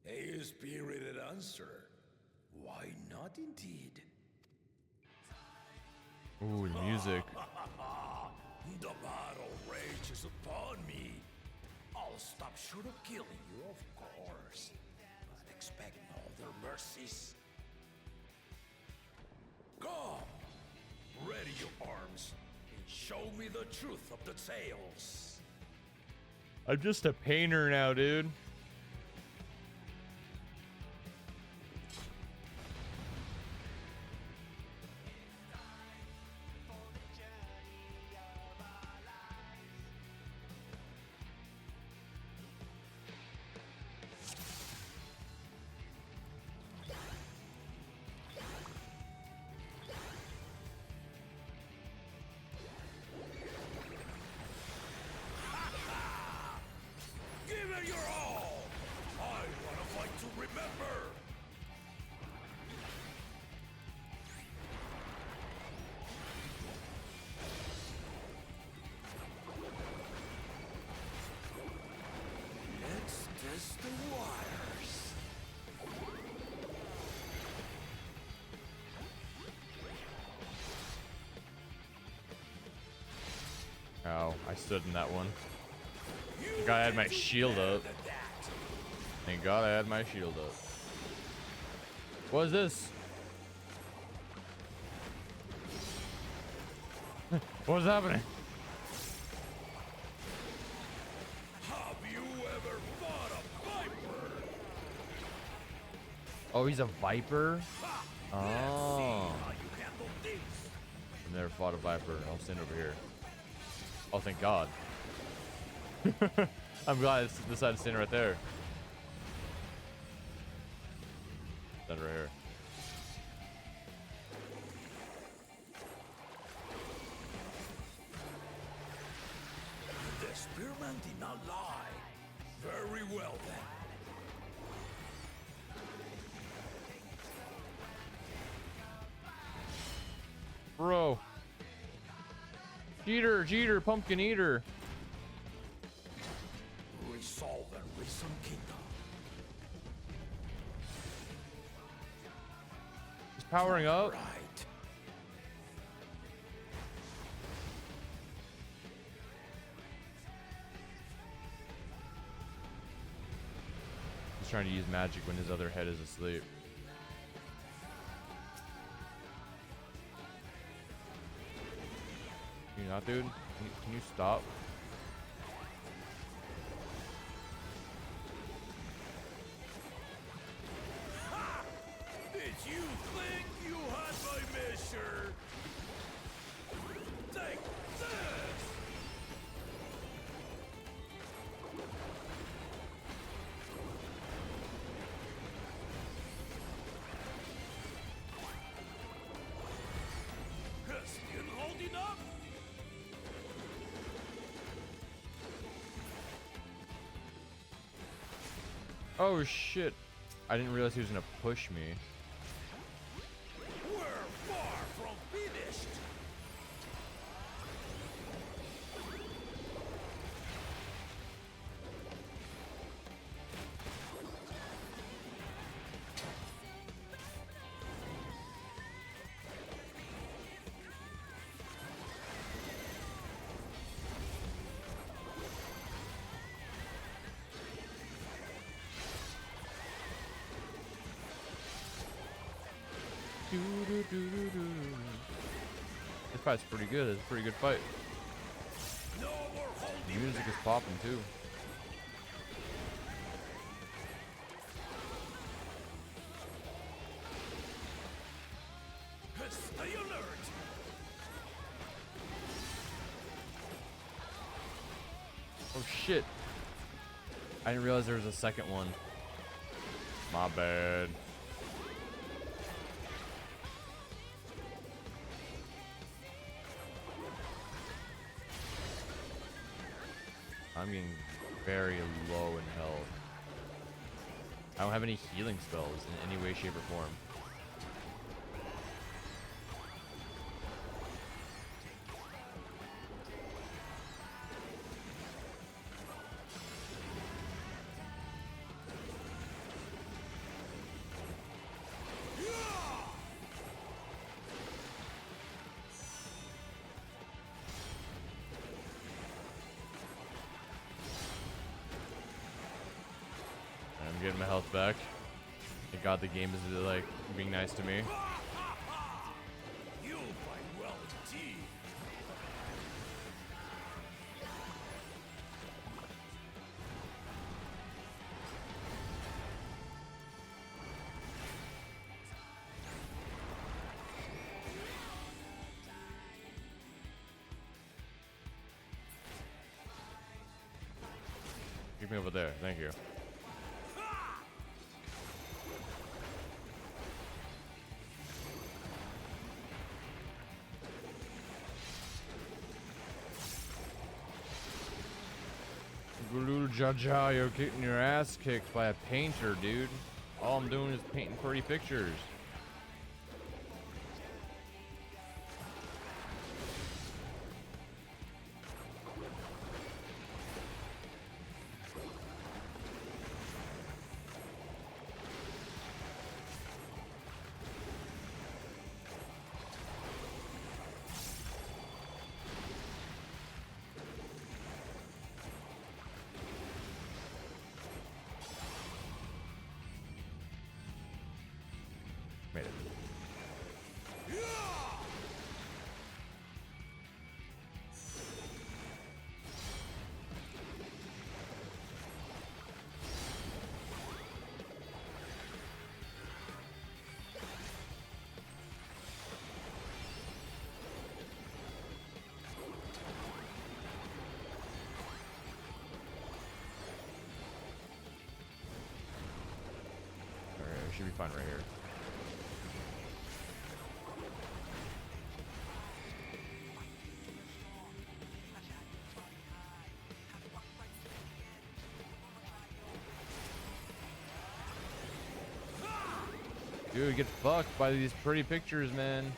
C: A spirited answer. Why not indeed?
A: Ooh, the music.
C: The battle rages upon me. I'll stop short of killing you, of course. But expect no other mercies. Come! Ready your arms and show me the truth of the tales.
B: I'm just a painter now, dude.
C: Give it your all! I want a fight to remember! Let's test the waters.
B: Oh, I stood in that one. Thank God I had my shield up. Thank God I had my shield up. What is this? What is happening?
C: Have you ever fought a viper?
B: Oh, he's a viper? Oh.
C: How you handle this?
B: I've never fought a viper. I'll stand over here. Oh, thank God. I'm glad I decided to stand right there. Stand right here.
C: The spearman did not lie. Very well then.
B: Bro. Jeter, pumpkin eater.
C: Resolve and reason kingdom.
B: He's powering up.
C: Right.
B: He's trying to use magic when his other head is asleep. Can you not, dude? Can you stop?
C: Did you think you had my measure? Take this! Still holding up?
B: Oh shit. I didn't realize he was gonna push me.
C: We're far from finished.
B: This fight's pretty good. It's a pretty good fight.
C: No more
B: The
C: holding
B: music is
C: back.
B: popping too.
C: Stay alert.
B: Oh shit. I didn't realize there was a second one. My bad. I'm getting very low in health. I don't have any healing spells in any way, shape, or form. I'm getting my health back. Thank God the game is like being nice to me.
C: You fight well indeed.
A: Kick me over there. Thank you. Gulul Jaja, you're getting your ass kicked by a painter, dude. All I'm doing is painting pretty pictures. Made it. Alright, we should be fine right here. Dude, get fucked by these pretty pictures, man.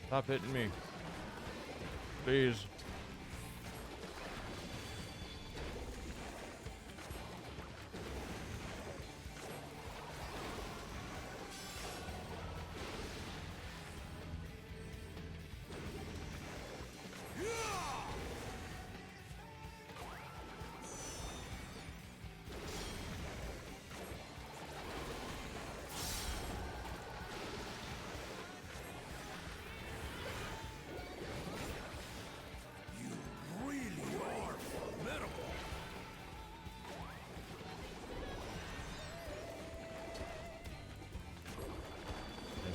A: Stop hitting me. Please.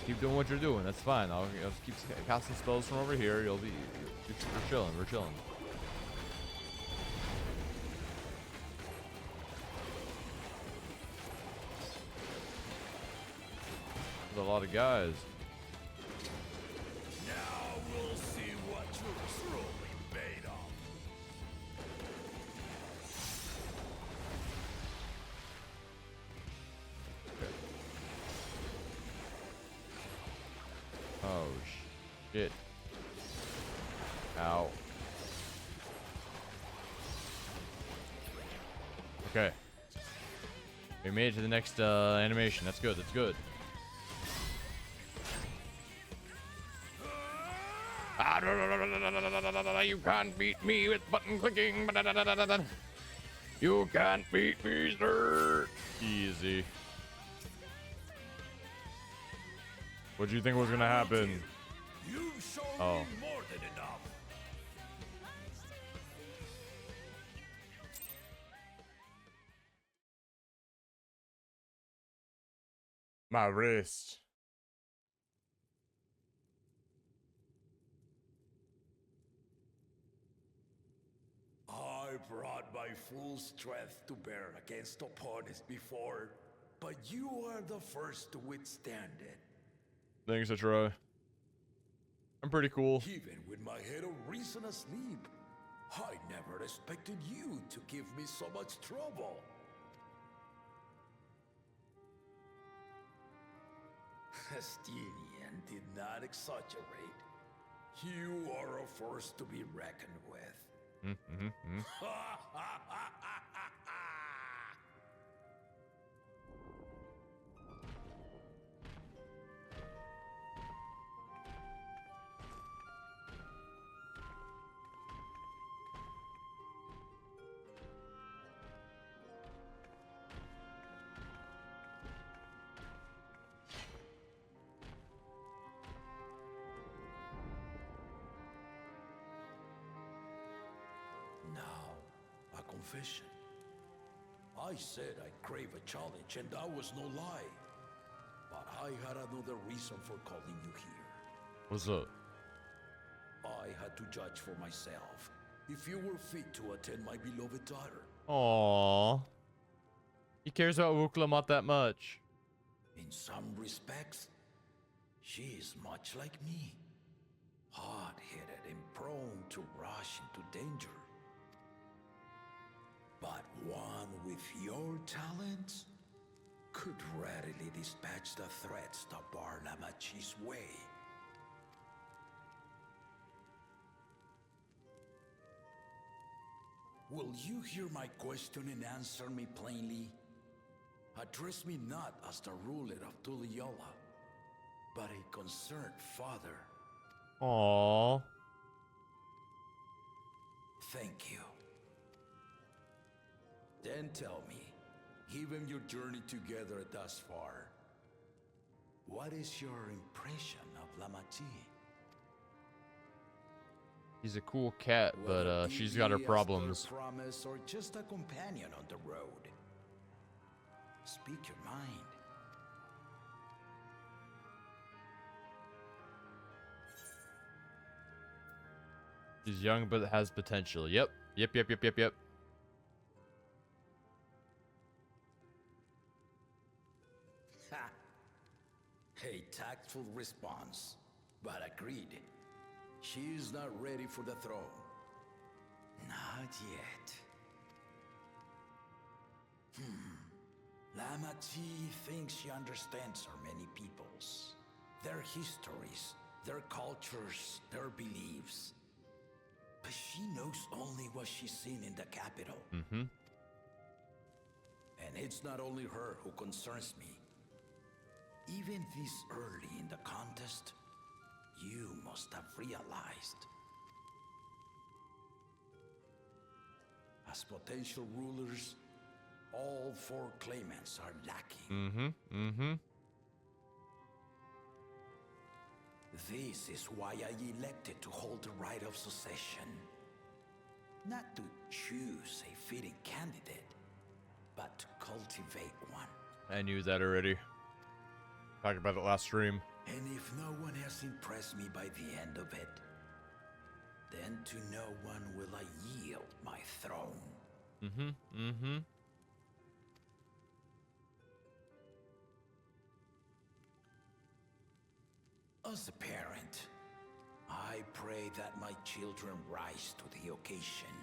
A: Keep doing what you're doing. That's fine. I'll just keep casting spells from over here. We're chilling. We're chilling. There's a lot of guys.
C: Now we'll see what you're truly made of.
A: Oh, shit. Ow. Okay. We made it to the next animation. That's good. That's good. You can't beat me with button clicking. You can't beat me, sir. Easy. What do you think was gonna happen?
C: You've shown
A: Oh.
C: me more than enough.
A: My wrist.
C: I brought my full strength to bear against opponents before, but you are the first to withstand it.
A: Thanks, I try. I'm pretty cool.
C: Even with my head of reason asleep, I never expected you to give me so much trouble. Estinian did not exaggerate. You are a force to be reckoned with. confession. I said I crave a challenge, and that was no lie. But I had another reason for calling you here.
A: What's up?
C: I had to judge for myself if you were fit to attend my beloved daughter.
B: Aww. He cares about Wuklamot that much.
C: In some respects, she is much like me. Hard-headed and prone to rush into danger. But one with your talents could readily dispatch the threats that bar Lamachi's way. Will you hear my question and answer me plainly? Address me not as the ruler of Tuliola, but a concerned father.
B: Aww.
C: Thank you. Then tell me, given your journey together thus far, what is your impression of Lamachi?
B: He's a cool cat, but
C: Whether
B: she's
C: he
B: got her
C: is
B: problems.
C: their promise or just a companion on the road. Speak your mind.
B: He's young but has potential. Yep. Yep.
C: Ha! A tactful response, but agreed. She is not ready for the throne. Not yet. Lamachi thinks she understands our many peoples, their histories, their cultures, their beliefs. But she knows only what she's seen in the capital.
B: Mm-hmm.
C: And it's not only her who concerns me. Even this early in the contest, you must have realized. As potential rulers, all four claimants are lacking. This is why I elected to hold the right of succession. Not to choose a fitting candidate, but to cultivate one.
B: I knew that already. Talked about it last stream.
C: And if no one has impressed me by the end of it, then to no one will I yield my throne. As a parent, I pray that my children rise to the occasion.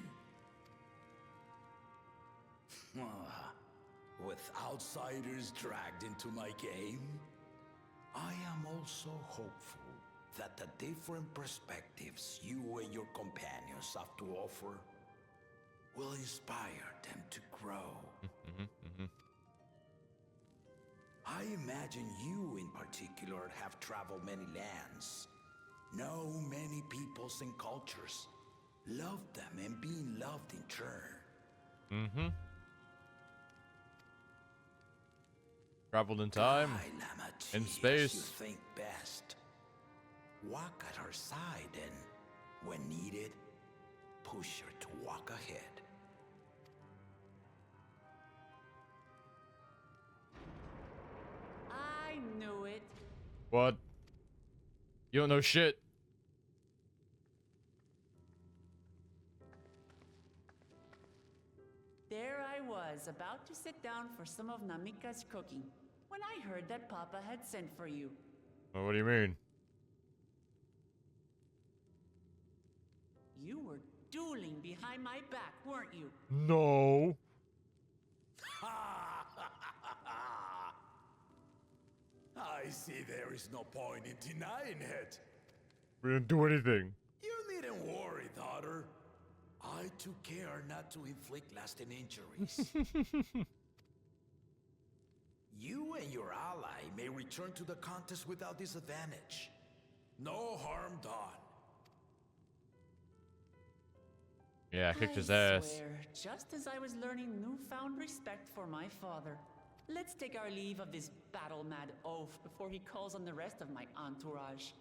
C: With outsiders dragged into my game, I am also hopeful that the different perspectives you and your companions have to offer will inspire them to grow. I imagine you in particular have traveled many lands, know many peoples and cultures, loved them and being loved in turn.
B: Traveled in time, in space.
C: As you think best. Walk at her side and, when needed, push her to walk ahead.
D: I knew it.
B: What? You don't know shit.
D: There I was, about to sit down for some of Namika's cooking, when I heard that Papa had sent for you.
B: Well, what do you mean?
D: You were dueling behind my back, weren't you?
B: No.
C: I see there is no point in denying it.
B: We didn't do anything.
C: You needn't worry, daughter. I took care not to inflict lasting injuries. You and your ally may return to the contest without disadvantage. No harm done.
B: Yeah, I kicked his
D: I
B: ass.
D: swear, just as I was learning newfound respect for my father. Let's take our leave of this battle-mad oaf before he calls on the rest of my entourage.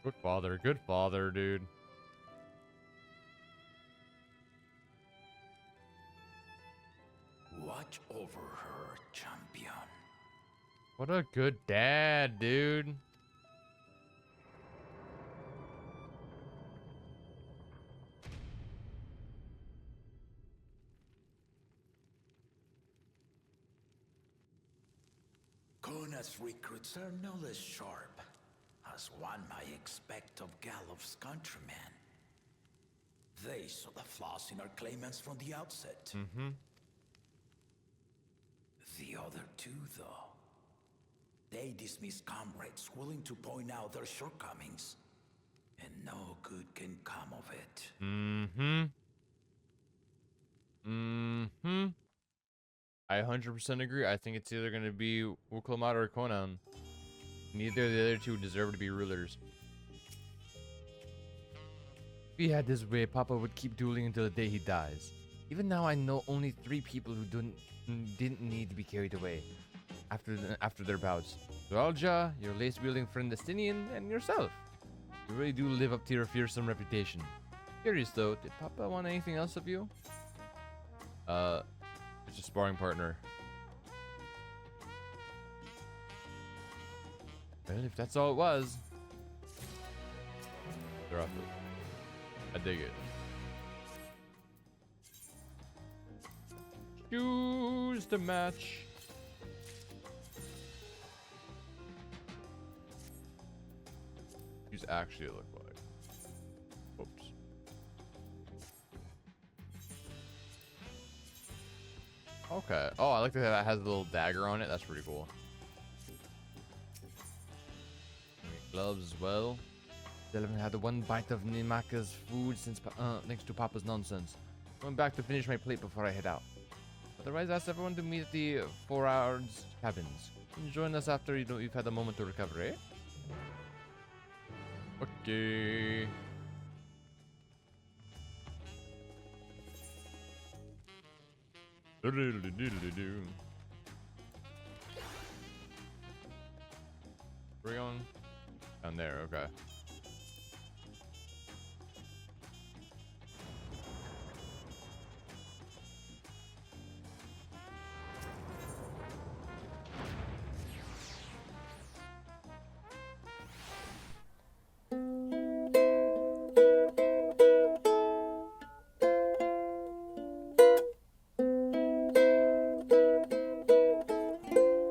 B: Good father, dude.
C: Watch over her, champion.
B: What a good dad, dude.
C: Kona's recruits are no less sharp, as one might expect of Gallup's countrymen. They saw the flaws in our claimants from the outset.
B: Mm-hmm.
C: The other two, though, they dismiss comrades willing to point out their shortcomings, and no good can come of it.
B: Mm-hmm. Mm-hmm. I 100% agree. I think it's either going to be Uklamat or Conan. Neither of the other two deserve to be rulers. If he had his way, Papa would keep dueling until the day he dies. Even now, I know only 3 people who didn't need to be carried away after their bouts. Zualja, your lace-wielding friend Destinian, and yourself. You really do live up to your fearsome reputation. Curious though, did Papa want anything else of you? It's a sparring partner. Well, if that's all it was. They're off it. I dig it. Choose the match. Who's actually look like? Oops. Okay. Oh, I like that it has a little dagger on it. That's pretty cool. Gloves as well. Still haven't had one bite of Nimaka's food since thanks to Papa's nonsense. Going back to finish my plate before I head out. Otherwise, ask everyone to meet at the 4 hours cabins. And join us after you've had a moment to recover, eh? Okay. Where are we going? Down there, okay.